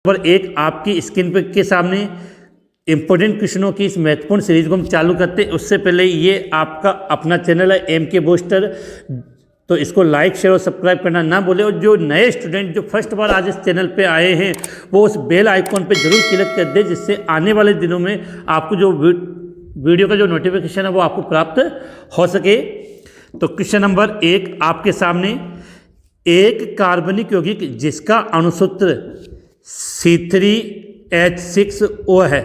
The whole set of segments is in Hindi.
नंबर एक आपकी स्क्रीन पर के सामने इंपॉर्टेंट क्वेश्चनों की इस महत्वपूर्ण सीरीज को हम चालू करते हैं। उससे पहले ये आपका अपना चैनल है MK बूस्टर, तो इसको लाइक शेयर और सब्सक्राइब करना ना भूलें। और जो नए स्टूडेंट जो फर्स्ट बार आज इस चैनल पे आए हैं वो उस बेल आइकॉन पे जरूर क्लिक कर दें, जिससे आने वाले दिनों में आपको जो वीडियो का जो नोटिफिकेशन है वो आपको प्राप्त हो सके। तो क्वेश्चन नंबर एक आपके सामने, एक कार्बनिक यौगिक जिसका अणुसूत्र C3H6O है,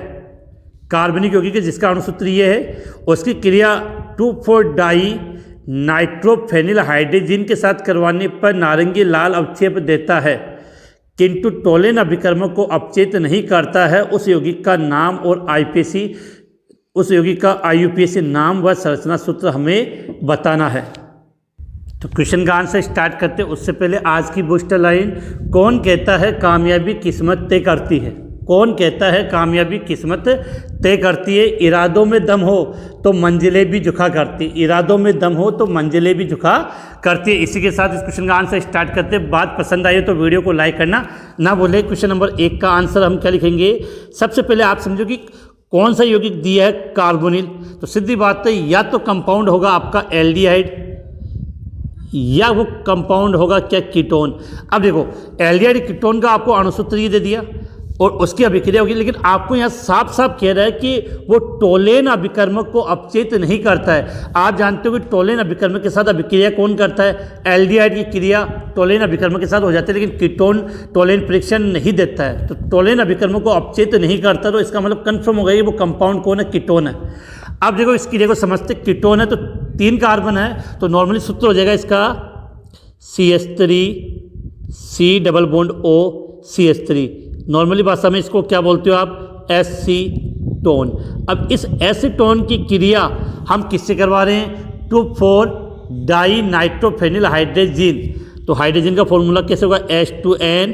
कार्बनिक यौगिक जिसका अणुसूत्र ये है, उसकी क्रिया 2,4-डाई नाइट्रोफेनिल हाइड्रोजन के साथ करवाने पर नारंगी लाल अवक्षेप देता है, किंतु टोलेन अभिकर्मक को अपचेत नहीं करता है। उस यौगिक का नाम और IUPAC नाम व संरचना सूत्र हमें बताना है। तो क्वेश्चन का आंसर स्टार्ट करते हैं। उससे पहले आज की बूस्टर लाइन, कौन कहता है कामयाबी किस्मत तय करती है? कौन कहता है कामयाबी किस्मत तय करती है? इरादों में दम हो तो मंजिलें भी झुका करती, इरादों में दम हो तो मंजिलें भी झुका करती है। इसी के साथ इस क्वेश्चन का आंसर स्टार्ट करते हैं। बात पसंद आई तो वीडियो को लाइक करना ना भूलें। क्वेश्चन नंबर एक का आंसर हम क्या लिखेंगे? सबसे पहले आप समझो कि कौन सा यौगिक दिया है, कार्बोनिल। तो सीधी बात है, या तो कंपाउंड होगा आपका एल्डिहाइड या वो कंपाउंड होगा क्या, कीटोन। अब देखो एल्डिहाइड कीटोन का आपको अणुसूत्र ये दे दिया और उसकी अभिक्रिया होगी, लेकिन आपको यहाँ साफ साफ कह रहा है कि वो टोलेन अभिकर्मक को अपचेत नहीं करता है। आप जानते हो कि टोलेन अभिकर्मक के साथ अभिक्रिया कौन करता है? एल्डिहाइड की क्रिया टोलेन अभिकर्मक के साथ हो जाती है, लेकिन कीटोन टोलेन फ्रिक्शन नहीं देता है। तो टोलेन अभिकर्मक को अपचेत नहीं करता, तो इसका मतलब कंफर्म हो गया कि वो कंपाउंड कौन है, कीटोन है। अब देखो इस क्रिया को समझते, कीटोन है तो 3 कार्बन है, तो नॉर्मली सूत्र हो जाएगा इसका CH3 double bond O CH3। Normally भाषा में इसको क्या बोलते हो आप? एसीटोन। अब इस एसीटोन की क्रिया हम किससे करवा रहे हैं? 2,4-डाई नाइट्रोफेनिल हाइड्रोजन। तो हाइड्रोजन का फॉर्मूला कैसे होगा? H2N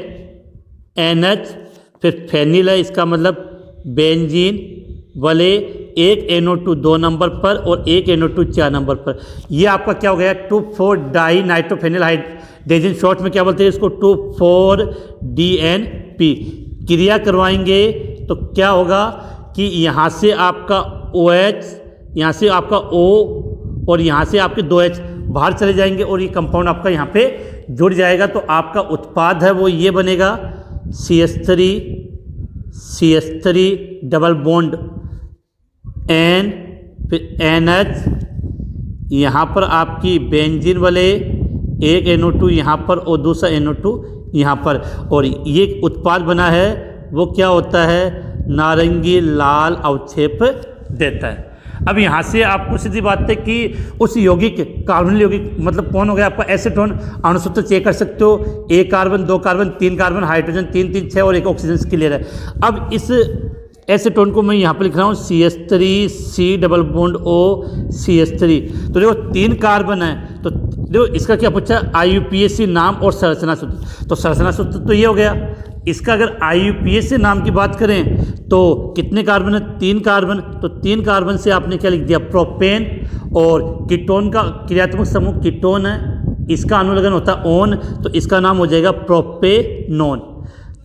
NH, फिर फेनिल है, इसका मतलब बेंजीन वाले, एक NO2 2 नंबर पर और एक NO2 4 नंबर पर। ये आपका क्या हो गया? 2,4-डाई नाइट्रोफेनिल हाइड्रोजन, शॉर्ट में क्या बोलते हैं इसको? 2,4-DNP। क्रिया करवाएंगे तो क्या होगा कि यहाँ से आपका OH, यहाँ से आपका O और यहाँ से आपके 2H बाहर चले जाएंगे और ये कंपाउंड आपका यहाँ पे जुड़ जाएगा। तो आपका उत्पाद है वो ये बनेगा CH3 डबल बॉन्ड N, फिर NH, यहाँ पर आपकी बेंजीन वाले, एक NO2 यहाँ पर और दूसरा NO2 यहाँ पर, और ये उत्पाद बना है वो क्या होता है? नारंगी लाल अवक्षेप देता है। अब यहाँ से आपको सीधी बात है कि उस यौगिक, कार्बनिल यौगिक मतलब कौन हो गया आपका? एसीटोन। अणुसूत्र चेक कर सकते हो, 1 कार्बन 2 कार्बन 3 कार्बन, हाइड्रोजन 3 3 6 और एक ऑक्सीजन क्लियर है। अब इस एसीटोन को मैं यहाँ पर लिख रहा हूँ CH3 double bond O CH3। तो देखो 3 कार्बन है, तो देखो इसका क्या पूछा? IUPAC नाम और संरचना सूत्र। तो संरचना सूत्र तो ये हो गया। इसका अगर IUPAC नाम की बात करें तो कितने कार्बन है? 3 कार्बन। तो 3 कार्बन से आपने क्या लिख दिया? प्रोपेन। और कीटोन का क्रियात्मक समूह कीटोन है, इसका अनुलग्न होता है ओन, तो इसका नाम हो जाएगा प्रोपेनोन।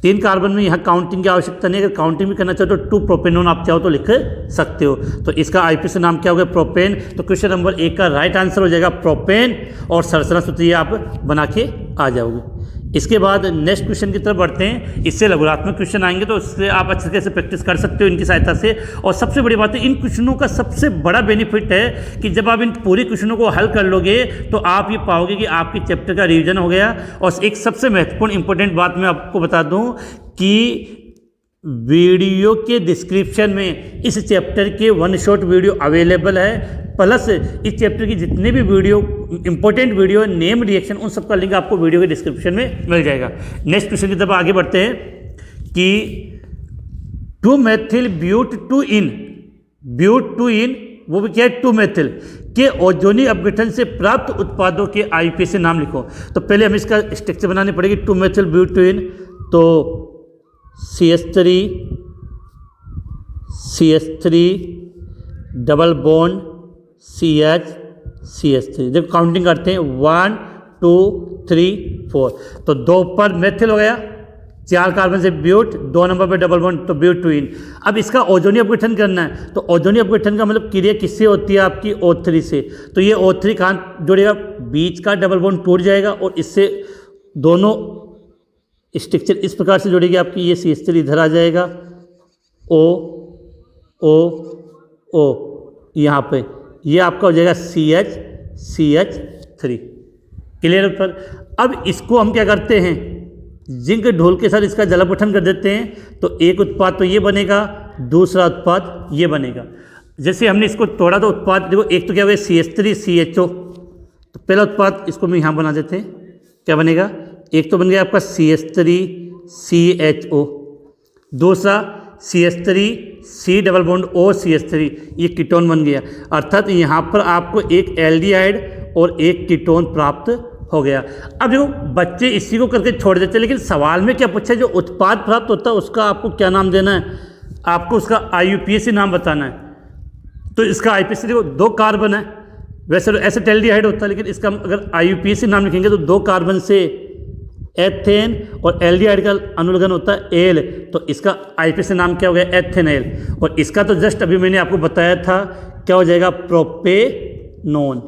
3 कार्बन में यहाँ काउंटिंग की आवश्यकता नहीं है। अगर काउंटिंग भी करना चाहो तो 2 प्रोपेनोन आप चाहो तो लिख सकते हो। तो इसका IUPAC नाम क्या हो गया? प्रोपेन। तो क्वेश्चन नंबर 1 का राइट आंसर हो जाएगा प्रोपेन, और संरचना सूत्र ये आप बना के आ जाओगे। इसके बाद नेक्स्ट क्वेश्चन की तरफ बढ़ते हैं। इससे लघुरात्मक क्वेश्चन आएंगे तो उससे आप अच्छे तरीके से प्रैक्टिस कर सकते हो इनकी सहायता से। और सबसे बड़ी बात है, इन क्वेश्चनों का सबसे बड़ा बेनिफिट है कि जब आप इन पूरे क्वेश्चनों को हल कर लोगे तो आप ये पाओगे कि आपके चैप्टर का रिवीजन हो गया। और एक सबसे महत्वपूर्ण इंपॉर्टेंट बात मैं आपको बता दूं कि वीडियो के डिस्क्रिप्शन में इस चैप्टर के 1 शॉट वीडियो अवेलेबल है, प्लस इस चैप्टर की जितने भी video important video, name, reaction, उन सबका लिंक आपको वीडियो के डिस्क्रिप्शन में मिल जाएगा। नेक्स्ट क्वेश्चन की तरफ आगे बढ़ते हैं कि 2-मेथिल ब्यूट टू इन वो भी क्या है? 2-मेथिल के ओजोनी अपघटन से प्राप्त उत्पादों के IUPAC नाम लिखो। तो पहले हमें इसका स्ट्रक्चर बनानी पड़ेगी। 2-मेथिल ब्यूट टू इन, तो CH3 डबल बॉन्ड CH3। देखो काउंटिंग करते हैं, 1 2 3 4। तो 2 पर मेथिल हो गया, 4 कार्बन से ब्यूट, 2 नंबर पे डबल बॉन्ड तो ब्यूटीन। अब इसका ओजोनी अपघटन करना है, तो ओजोनी अपघटन का मतलब क्रिया किससे होती है आपकी O3 से। तो ये O3 कहाँ जुड़ेगा, बीच का डबल बॉन्ड टूट जाएगा और इससे दोनों स्ट्रक्चर इस प्रकार से जुड़ेगी आपकी, ये CH3 इधर आ जाएगा, O O O यहाँ पे ये आपका हो जाएगा CH3। क्लियर पर। अब इसको हम क्या करते हैं, जिंक ढोल के साथ इसका जल अपघटन कर देते हैं, तो एक उत्पाद तो ये बनेगा, दूसरा उत्पाद ये बनेगा। जैसे हमने इसको तोड़ा तो उत्पाद देखो, एक तो क्या हुआ CH3 CHO, तो पहला उत्पाद इसको हम यहाँ बना देते हैं, क्या बनेगा, एक तो बन गया आपका CH3 CHO, दूसरा CH3 C double bond O CH3, ये कीटोन बन गया। अर्थात यहाँ पर आपको एक एल्डिहाइड और एक कीटोन प्राप्त हो गया। अब देखो बच्चे इसी को करके छोड़ देते हैं, लेकिन सवाल में क्या पूछा है, जो उत्पाद प्राप्त होता है उसका आपको क्या नाम देना है, आपको उसका IUPAC नाम बताना है। तो इसका IUPAC देखो 2 कार्बन है, वैसे तो एसिटाल्डिहाइड होता है, लेकिन इसका अगर IUPAC नाम लिखेंगे तो 2 कार्बन से एथेन और एल्डिहाइड का अनुलग्न होता है एल, तो इसका IUPAC नाम क्या हो गया, एथेनॉल। और इसका तो जस्ट अभी मैंने आपको बताया था, क्या हो जाएगा, प्रोपेनोन।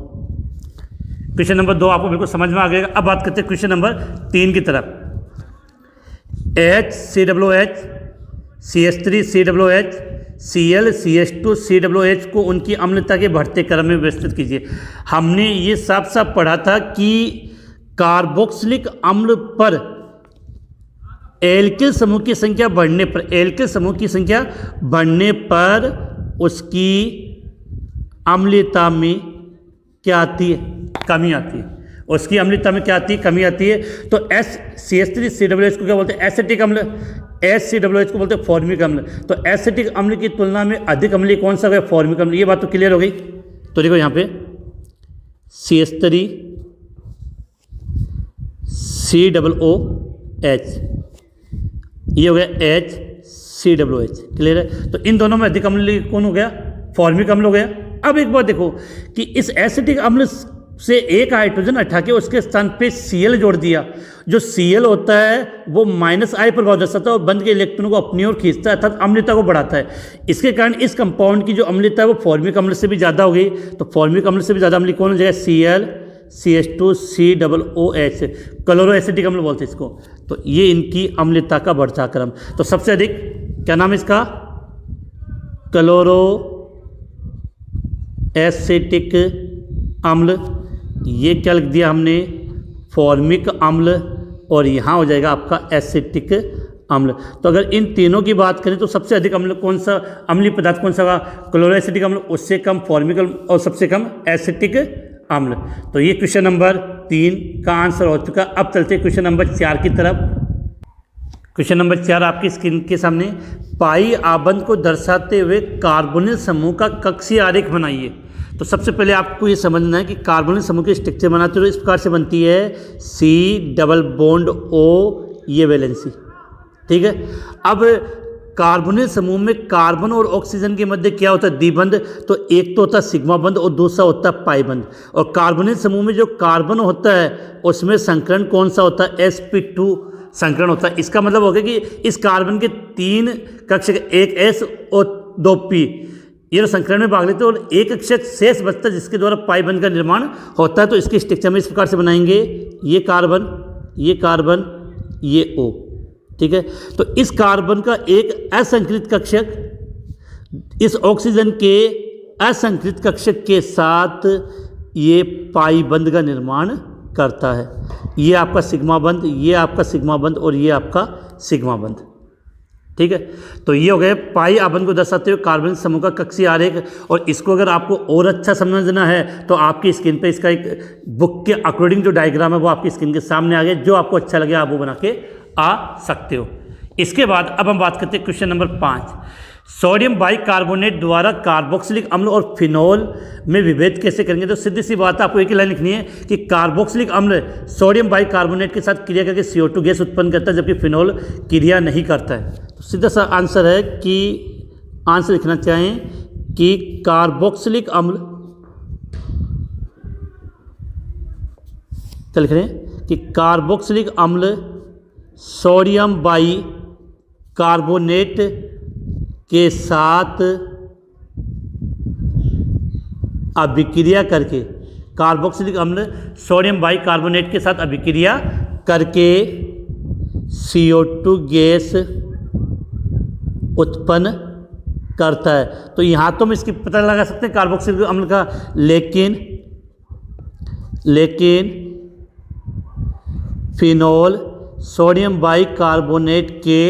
क्वेश्चन नंबर 2 आपको बिल्कुल समझ में आ गया। अब बात करते हैं क्वेश्चन नंबर 3 की तरफ। HCOOH CH3 COOH Cl CH2 COOH को उनकी अम्लता के बढ़ते क्रम में व्यवस्थित कीजिए। हमने ये साफ साफ पढ़ा था कि कार्बोक्सिलिक अम्ल पर एल्किल समूह की संख्या बढ़ने पर, एल्किल समूह की संख्या बढ़ने पर उसकी अम्लता में क्या आती है, कमी आती है। उसकी अम्लता में क्या आती है, कमी आती है। तो CH3 COOH को क्या बोलते हैं, एसिटिक अम्ल। HCOOH को बोलते हैं फॉर्मिक अम्ल। तो एसिटिक अम्ल की तुलना में अधिक अम्लीय कौन सा है, फॉर्मिक अम्ल। ये बात तो क्लियर हो गई। तो देखो यहाँ पे CH3 COOH, ये हो गया HCOOH। क्लियर है। तो इन दोनों में अधिक अम्ल कौन हो गया, फॉर्मिक अम्ल हो गया। अब एक बात देखो कि इस एसिटिक अम्ल से एक हाइड्रोजन हटा के उसके स्थान पे Cl जोड़ दिया। जो Cl होता है वो -I प्रभाव दर्शाता है और बंद के इलेक्ट्रॉनों को अपनी ओर खींचता है, अर्थात अम्लता को बढ़ाता है। इसके कारण इस कंपाउंड की जो अम्लता है वो फॉर्मिक अम्ल से भी ज़्यादा हो गई। तो फॉर्मिक अम्ल से भी ज़्यादा अम्लीय कौन हो जाएगा, Cl CH2 COOH, chloro acetic अम्ल बोलते हैं इसको। तो ये इनकी अम्लता का बढ़ता क्रम। तो सबसे अधिक क्या नाम है इसका, क्लोरो एसिटिक अम्ल। ये क्या लिख दिया हमने, फॉर्मिक अम्ल, और यहाँ हो जाएगा आपका एसिटिक अम्ल। तो अगर इन तीनों की बात करें तो सबसे अधिक अम्ल कौन सा, अम्लीय पदार्थ कौन सा होगा, क्लोरो एसिटिक अम्ल, उससे कम फॉर्मिक अम्ल और सबसे कम एसिटिक अम्ल। तो ये क्वेश्चन नंबर 3 का आंसर हो चुका। अब चलते हैं क्वेश्चन नंबर 4 की तरफ। क्वेश्चन नंबर 4 आपकी स्क्रीन के सामने। पाई आबंध को दर्शाते हुए कार्बोनिल समूह का कक्षीय आरेख बनाइए। तो सबसे पहले आपको ये समझना है कि कार्बोनिल समूह के स्ट्रक्चर बनाते हुए इस प्रकार से बनती है, C डबल बॉन्ड O, ये वैलेंसी। ठीक है। अब कार्बोनिल समूह में कार्बन और ऑक्सीजन के मध्य क्या होता है, द्विबंध। तो एक तो होता है सिग्मा बंध और दूसरा होता है पाई बंध। और कार्बोनिल समूह में जो कार्बन होता है उसमें संकरण कौन सा होता है, sp2 संकरण होता है। इसका मतलब हो गया कि इस कार्बन के 3 कक्षक, एक S और 2 P, ये संकरण में भाग लेते हैं और एक कक्षक शेष बचता है जिसके द्वारा पाई बंध का निर्माण होता है। तो इसके स्ट्रक्चर में इस प्रकार से बनाएंगे, ये कार्बन, ये कार्बन, ये O। ठीक है। तो इस कार्बन का एक असंकृत कक्षक इस ऑक्सीजन के असंकृत कक्षक के साथ ये पाई बंध का निर्माण करता है। ये आपका सिग्मा बंध, ये आपका सिग्मा बंध और ये आपका सिग्मा बंध। ठीक है। तो ये हो गए पाई आबंध को दर्शाते हुए कार्बन समूह का कक्षीय आरेख। और इसको अगर आपको और अच्छा समझना है तो आपकी स्क्रीन पे इसका एक बुक के अकॉर्डिंग जो डायग्राम है वो आपकी स्क्रीन के सामने आ गया। जो आपको अच्छा लगे आप वो बना के आ सकते हो। इसके बाद अब हम बात करते हैं क्वेश्चन नंबर 5। सोडियम बाइकार्बोनेट द्वारा कार्बोक्सिलिक अम्ल और फिनोल में विभेद कैसे करेंगे। तो सीधी सी बात है, आपको एक ही लाइन लिखनी है कि कार्बोक्सिलिक अम्ल सोडियम बाइकार्बोनेट के साथ क्रिया करके CO2 गैस उत्पन्न करता है, जबकि फिनोल क्रिया नहीं करता है। तो सीधा सा आंसर है कि आंसर लिखना चाहें कि कार्बोक्सिलिक अम्ल, क्या लिख रहे हैं कि कार्बोक्सिलिक अम्ल सोडियम बाई कार्बोनेट के साथ अभिक्रिया करके, कार्बोक्सिलिक अम्ल सोडियम बाई कार्बोनेट के साथ अभिक्रिया करके CO2 गैस उत्पन्न करता है। तो यहाँ तो हम इसकी पता लगा सकते हैं कार्बोक्सिलिक अम्ल का, लेकिन फिनोल सोडियम बाई कार्बोनेट के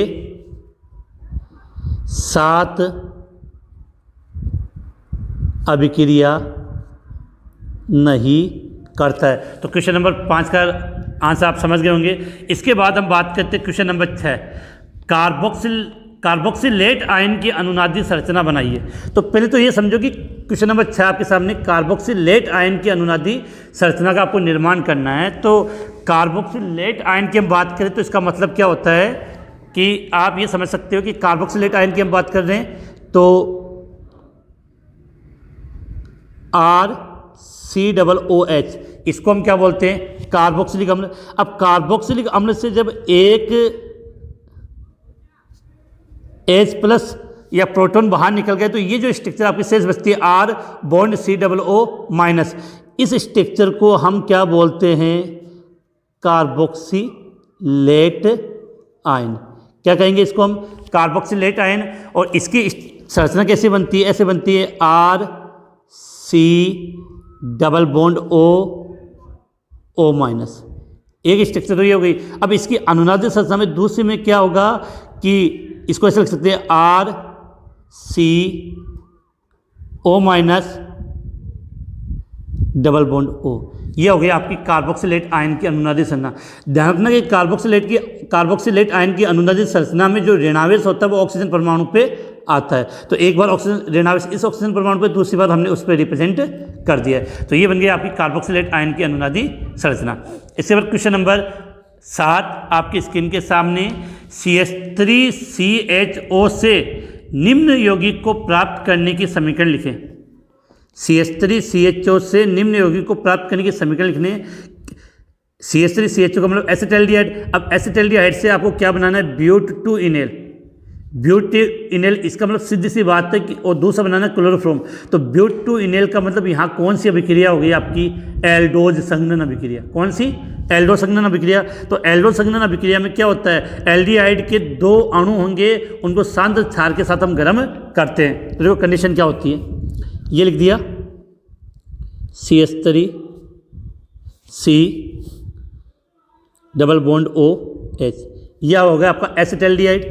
साथ अभिक्रिया नहीं करता है। तो क्वेश्चन नंबर 5 का आंसर आप समझ गए होंगे। इसके बाद हम बात करते हैं क्वेश्चन नंबर 6, कार्बोक्सिलेट आयन की अनुनादी संरचना बनाइए। तो पहले तो ये समझो कि क्वेश्चन नंबर 6 आपके सामने कार्बोक्सिलेट आयन की अनुनादी संरचना का आपको निर्माण करना है। तो कार्बोक्सिलेट आयन की हम बात करें तो इसका मतलब क्या होता है कि आप ये समझ सकते हो कि कार्बोक्सिलेट आयन की हम बात कर रहे हैं तो RCOOH, इसको हम क्या बोलते हैं, कार्बोक्सिलिक अम्ल। अब कार्बोक्सिलिक अम्ल से जब एक H+ या प्रोटॉन बाहर निकल गए तो ये जो स्ट्रक्चर आपकी शेष बचती है R बॉन्ड COO-, इस स्ट्रक्चर को हम क्या बोलते हैं, कार्बोक्सिलेट आयन। क्या कहेंगे इसको हम, कार्बोक्सिलेट आयन। और इसकी संरचना कैसे बनती है, ऐसे बनती है RC≡O, एक स्ट्रक्चर तो ये हो गई। अब इसकी अनुनादी संरचना में दूसरी में क्या होगा कि इसको ऐसे लिख सकते हैं RCO-O, ये हो गई आपकी कार्बोक्सिलेट आयन की अनुनादी संरचना। ध्यान रखना कि कार्बोक्सिलेट आयन की अनुनादी संरचना में जो ऋणावेश होता है वो ऑक्सीजन परमाणु पे आता है। तो एक बार ऑक्सीजन ऋणावेश इस ऑक्सीजन परमाणु पे, दूसरी बार हमने उस पर रिप्रेजेंट कर दिया है। तो ये बन गई आपकी कार्बोक्सिलेट आयन की अनुनादी संरचना। इसके बाद क्वेश्चन नंबर 7 आपकी स्क्रीन के सामने, CH3CHO से निम्न यौगिक को प्राप्त करने की समीकरण लिखें। CH3CHO से निम्न यौगिक को प्राप्त करने की समीकरण लिखने। CH3CHO का मतलब एसिटाल्डिहाइड। अब एसिटाल्डिहाइड से आपको क्या बनाना है, ब्यूट-2-इनेल। ब्यूट-2-इनेल इसका मतलब सीधी सी बात है कि, और दूसरा बनाना क्लोरोफॉर्म। तो ब्यूट-2-इनेल का मतलब यहाँ कौन सी अभिक्रिया हो गई आपकी, एल्डोज संघनन अभिक्रिया। कौन सी, एल्डोज संघनन अभिक्रिया। तो एल्डोज संघनन अभिक्रिया में क्या होता है, एल्डिहाइड के 2 अणु होंगे, उनको सांद्र क्षार के साथ हम गर्म करते हैं। तो देखो कंडीशन क्या होती है, ये लिख दिया CH3C≡OH, यह हो गया आपका एसिटाल्डिहाइड,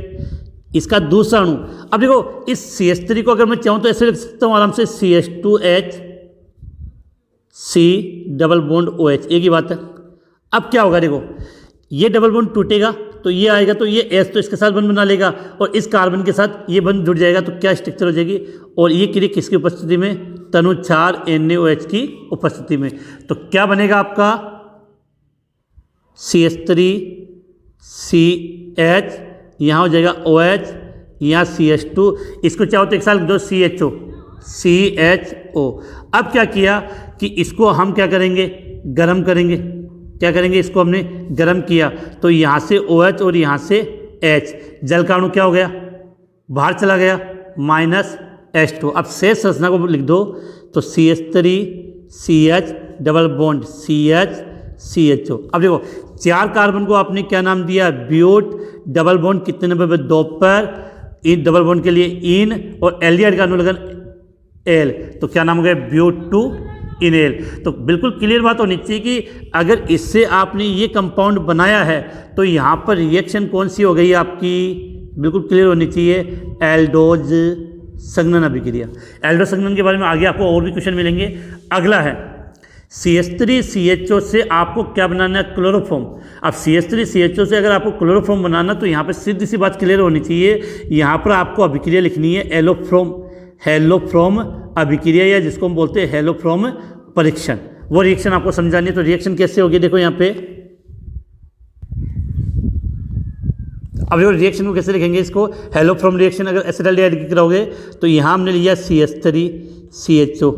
इसका दूसरा अणु। अब देखो इस CH3 को अगर मैं चाहूँ तो ऐसे लिख सकता हूँ आराम से CH2HC≡OH, एक ही बात है। अब क्या होगा, देखो ये डबल बॉन्ड टूटेगा तो ये आएगा, तो ये H तो इसके साथ बंध बना लेगा और इस कार्बन के साथ ये बंध जुड़ जाएगा। तो क्या स्ट्रक्चर हो जाएगी, और ये क्रिया किसकी उपस्थिति में, तनु क्षार NaOH की उपस्थिति में। तो क्या बनेगा आपका CH3CH, यहाँ हो जाएगा OH, यहाँ CH2, इसको चाहो तो एक साथ दो CHO। अब क्या किया कि इसको हम क्या करेंगे, गर्म करेंगे। क्या करेंगे, इसको हमने गर्म किया तो यहाँ से OH और यहाँ से H, जल का अणु क्या हो गया, बाहर चला गया, -H2। अब शेष संरचना को लिख दो, तो CH3CH double bond CH CHO। अब देखो 4 कार्बन को आपने क्या नाम दिया, ब्यूट, डबल बॉन्ड कितने नंबर पर, 2 पर, इन डबल बॉन्ड के लिए इन, और एल्डिहाइड का अनुलग्न एल, तो क्या नाम हो गया, ब्यूट-2-इनेल। तो बिल्कुल क्लियर बात होनी चाहिए कि अगर इससे आपने ये कंपाउंड बनाया है तो यहाँ पर रिएक्शन कौन सी हो गई आपकी, बिल्कुल क्लियर होनी चाहिए, एल्डोज संघनन अभिक्रिया। एल्डोज संघनन के बारे में आगे आपको और भी क्वेश्चन मिलेंगे। अगला है CH3CHO से आपको क्या बनाना है, क्लोरोफॉर्म। अब CH3CHO से अगर आपको क्लोरोफॉर्म बनाना तो यहाँ पर सीधी सी बात क्लियर होनी चाहिए, यहाँ पर आपको अभिक्रिया लिखनी है हेलोफ्रॉम अभिक्रिया, या जिसको हम बोलते हैं हेलोफ्रॉम परीक्षण। वो रिएक्शन आपको समझानी है। तो रिएक्शन कैसे होगी, देखो यहाँ पे, अब देखो रिएक्शन को कैसे लिखेंगे, इसको हेलोफ्रॉम रिएक्शन अगर एसिटाल्डिहाइड की कराओगे तो यहाँ हमने लिया CH3CHO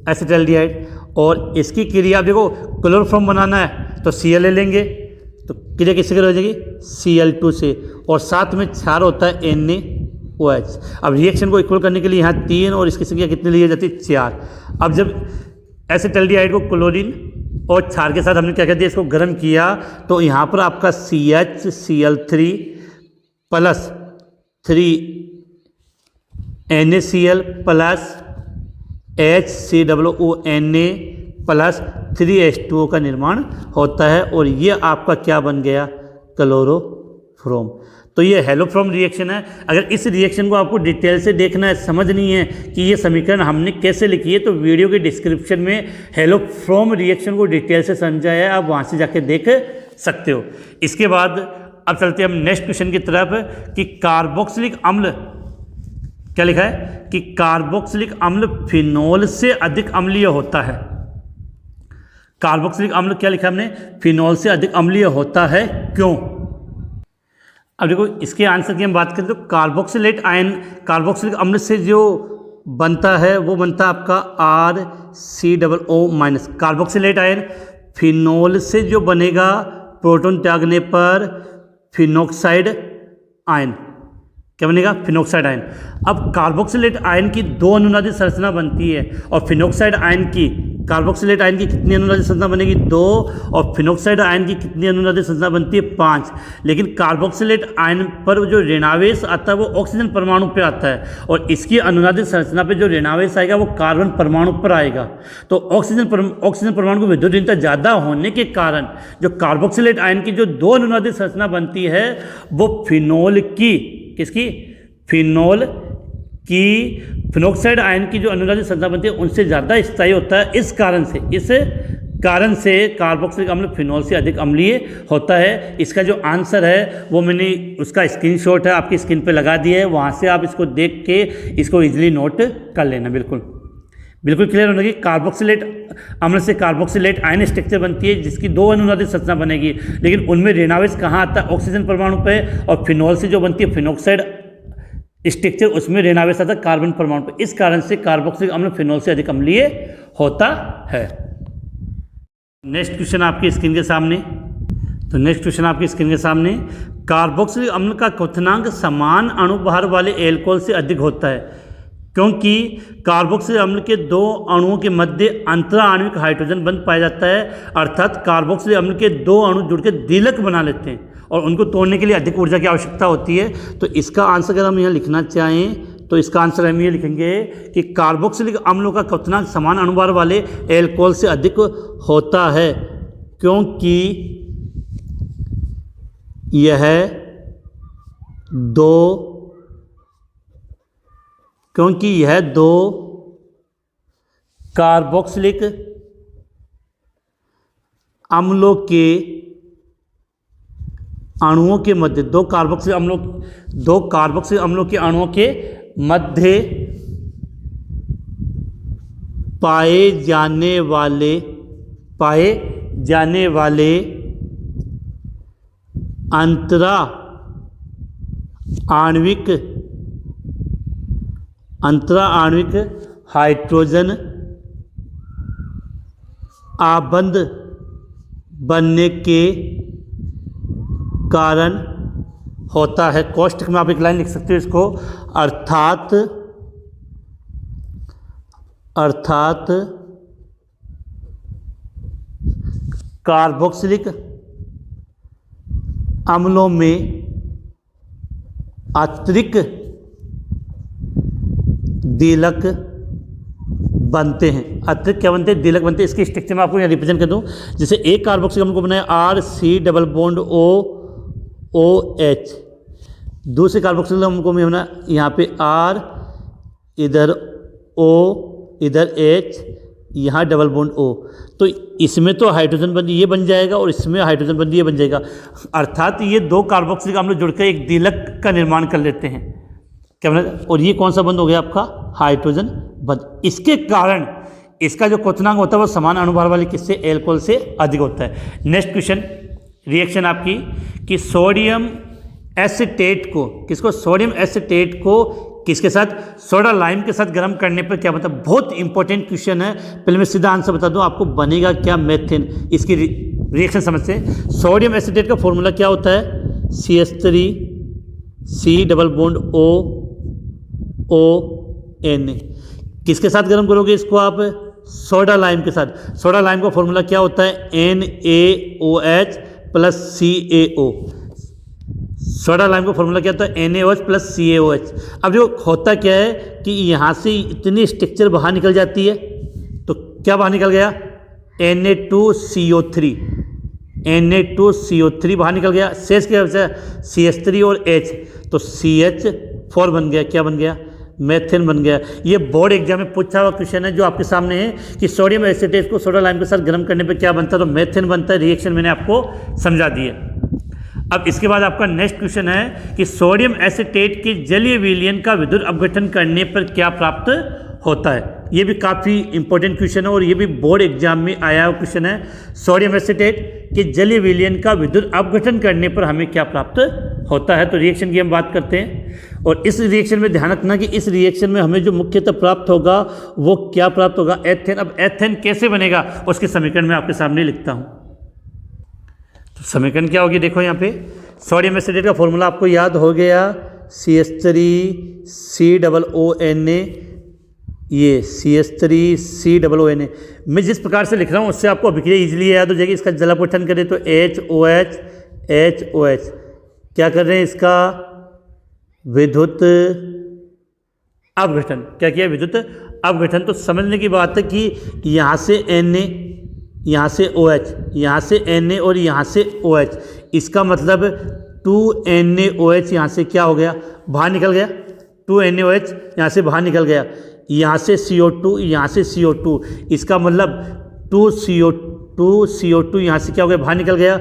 एसिटाल्डिहाइड, और इसकी क्रिया देखो क्लोरोफॉर्म बनाना है तो Cl ले लेंगे, तो क्रिया किससे हो जाएगी, Cl2 से, और साथ में क्षार होता है NaOH। अब रिएक्शन को इक्वल करने के लिए यहाँ 3 और इसकी संख्या कितनी ली जाती है, 4। अब जब एसिटल्डिहाइड को क्लोरीन और क्षार के साथ हमने क्या कर दिया, इसको गर्म किया, तो यहाँ पर आपका CHCl3 plus 3NaCl plus HCOONa plus 3H2O का निर्माण होता है, और ये आपका क्या बन गया, क्लोरोफ्रोम। तो ये हेलोफ्रोम रिएक्शन है। अगर इस रिएक्शन को आपको डिटेल से देखना है, समझनी है कि ये समीकरण हमने कैसे लिखी है, तो वीडियो के डिस्क्रिप्शन में हेलोफ्रोम रिएक्शन को डिटेल से समझा है, आप वहाँ से जाके देख सकते हो। इसके बाद अब चलते हैं हम नेक्स्ट क्वेश्चन की तरफ कि कार्बोक्सिलिक अम्ल, क्या लिखा है कि कार्बोक्सिलिक अम्ल फिनोल से अधिक अम्लीय होता है। कार्बोक्सिलिक अम्ल क्या लिखा हमने, फिनोल से अधिक अम्लीय होता है, क्यों। अब देखो इसके आंसर की हम बात करें तो कार्बोक्सिलेट आयन, कार्बोक्सिलिक अम्ल से जो बनता है वो बनता है आपका RCOO-। कार्बोक्सिलेट आयन फिनोल से जो बनेगा प्रोटॉन त्यागने पर फिनोक्साइड आयन, क्या बनेगा, फिनोक्साइड आयन। अब कार्बोक्सिलेट आयन की 2 अनुनादित संरचना बनती है, और फिनोक्साइड आयन की, कार्बोक्सिलेट आयन की कितनी अनुनादित संरचना बनेगी, 2, और फिनोक्साइड आयन की कितनी अनुनादित संरचना बनती है, 5। लेकिन कार्बोक्सिलेट आयन पर जो ऋणावेश आता है वो ऑक्सीजन परमाणु पे आता है, और इसकी अनुनादित संरचना पे जो ऋणावेश आएगा वो कार्बन परमाणु पर आएगा। तो ऑक्सीजन परमाणु की विद्युत ऋणता ज़्यादा होने के कारण जो कार्बोक्सिलेट आयन की जो 2 अनुनादित संरचना बनती है वो फिनोल की, किसकी, फिनोल की, फिनोक्साइड आयन की जो अनुनादित संरचना बनती है उनसे ज़्यादा स्थायी होता है। इस कारण से कार्बोक्सिलिक अम्ल फिनोल से अधिक अम्लीय होता है। इसका जो आंसर है वो मैंने उसका स्क्रीनशॉट है आपकी स्क्रीन पे लगा दिया है, वहाँ से आप इसको देख के इसको इजीली नोट कर लेना। बिल्कुल क्लियर होना कि कार्बोक्सिलेट अम्ल से कार्बोक्सिलेट आयन स्ट्रक्चर बनती है जिसकी 2 अनुनादित संरचना बनेगी, लेकिन उनमें ऋणावेश कहाँ आता है, ऑक्सीजन परमाणु पे, और फिनोल से जो बनती है फिनोक्साइड स्ट्रक्चर उसमें ऋणावेश आता है कार्बन परमाणु पे। इस कारण से कार्बोक्सिलिक अम्ल फिनोल से अधिक अम्लीय होता है। नेक्स्ट क्वेश्चन आपकी स्क्रीन के सामने, कार्बोक्सिलिक अम्ल का क्वथनांक समान अणुभार वाले एल्कोहल से अधिक होता है, क्योंकि कार्बोक्सिलिक अम्ल के 2 अणुओं के मध्य अंतरा आणविक हाइड्रोजन बंध पाया जाता है, अर्थात कार्बोक्सिलिक अम्ल के 2 अणु जुड़कर द्विलक बना लेते हैं और उनको तोड़ने के लिए अधिक ऊर्जा की आवश्यकता होती है। तो इसका आंसर अगर हम यहाँ लिखना चाहें तो इसका आंसर हम ये लिखेंगे कि कार्बोक्सिलिक अम्लों का क्वथनांक समान अणुभार वाले एल्कोहल से अधिक होता है, क्योंकि यह 2 कार्बोक्सिलिक अम्लों के अणुओं के मध्य, 2 कार्बोक्सिलिक अम्लों के अणुओं के मध्य पाए जाने वाले अंतरा आणविक हाइड्रोजन आबंध बनने के कारण होता है। कोष्ठक में आप एक लाइन लिख सकते हो इसको, अर्थात कार्बोक्सिलिक अम्लों में अतिरिक्त द्विलक बनते हैं। अतिरिक्त क्या बनते हैं? द्विलक बनते हैं। इसके स्ट्रक्चर में आपको यहाँ रिप्रेजेंट कर दूँ, जैसे एक कार्बोक्सिलिक अम्ल को बनाया RC+OH, दूसरे कार्बोक्सिलिक अम्ल को मैं बना यहाँ पे R, इधर O, इधर H, यहाँ डबल बॉन्ड O। तो इसमें तो हाइड्रोजन बंदी ये बन जाएगा और इसमें हाइड्रोजन बंदी ये बन जाएगा, अर्थात ये 2 कार्बोक्सिलिक अम्ल जुड़कर एक द्विलक का निर्माण कर लेते हैं। क्या बना? और ये कौन सा बंद हो गया आपका? हाइड्रोजन बंद। इसके कारण इसका जो क्वथनांक होता है वो समान अणुभार वाले किससे? एल्कोहल से अधिक होता है। नेक्स्ट क्वेश्चन, रिएक्शन आपकी कि सोडियम एसीटेट को, किसको? सोडियम एसीटेट को किसके साथ? सोडा लाइम के साथ गर्म करने पर क्या बनता है? बहुत इंपॉर्टेंट क्वेश्चन है। पहले मैं सीधा आंसर बता दूं आपको, बनेगा क्या? मेथेन। इसकी रिएक्शन समझते हैं। सोडियम एसिटेट का फॉर्मूला क्या होता है? CH3 C double bond OON। किसके साथ गर्म करोगे इसको आप? सोडा लाइम के साथ। सोडा लाइम का फॉर्मूला क्या होता है? NaOH plus CaO। Soda lime का फॉर्मूला क्या होता है? NaOH plus CaOH। अब जो होता क्या है कि यहाँ से इतनी स्ट्रक्चर बाहर निकल जाती है, तो क्या बाहर निकल गया? Na2CO3। Na2CO3 बाहर निकल गया। शेष क्या बचा? CH3 और H, तो CH4 बन गया। क्या बन गया? मेथेन बन गया। ये बोर्ड एग्जाम में पूछा हुआ क्वेश्चन है जो आपके सामने है कि सोडियम एसिटेट को सोडा लाइम के साथ गर्म करने पे क्या बनता है? तो मेथेन बनता है। रिएक्शन मैंने आपको समझा दी है। अब इसके बाद आपका नेक्स्ट क्वेश्चन है कि सोडियम एसिटेट के जलीय विलयन का विद्युत अपघटन करने पर क्या प्राप्त होता है? ये भी काफ़ी इंपॉर्टेंट क्वेश्चन है और ये भी बोर्ड एग्जाम में आया हुआ क्वेश्चन है। सोडियम एसिटेट के जलीय विलयन का विद्युत अपघटन करने पर हमें क्या प्राप्त होता है? तो रिएक्शन की हम बात करते हैं और इस रिएक्शन में ध्यान रखना कि इस रिएक्शन में हमें जो मुख्यतः प्राप्त होगा वो क्या प्राप्त होगा? एथेन। अब एथेन कैसे बनेगा उसके समीकरण मैं आपके सामने लिखता हूँ। तो समीकरण क्या होगी? देखो यहाँ पे सोडियम एसिटेट का फॉर्मूला आपको याद हो गया, CH3COONA। ये CH3COONA मैं जिस प्रकार से लिख रहा हूँ उससे आपको अभिक्रिया इजीली याद हो जाएगी। इसका जलापठन करें तो HOH क्या कर रहे हैं? इसका विद्युत अपघटन। क्या किया? विद्युत अपघटन। तो समझने की बात है कि यहाँ से Na, यहाँ से OH, यहाँ से Na और यहाँ से OH, इसका मतलब 2NaOH यहाँ से क्या हो गया? बाहर निकल गया। 2NaOH यहाँ से बाहर निकल गया। यहाँ से CO2, यहाँ से CO2, इसका मतलब 2CO2 यहाँ से क्या हो गया? बाहर निकल गया।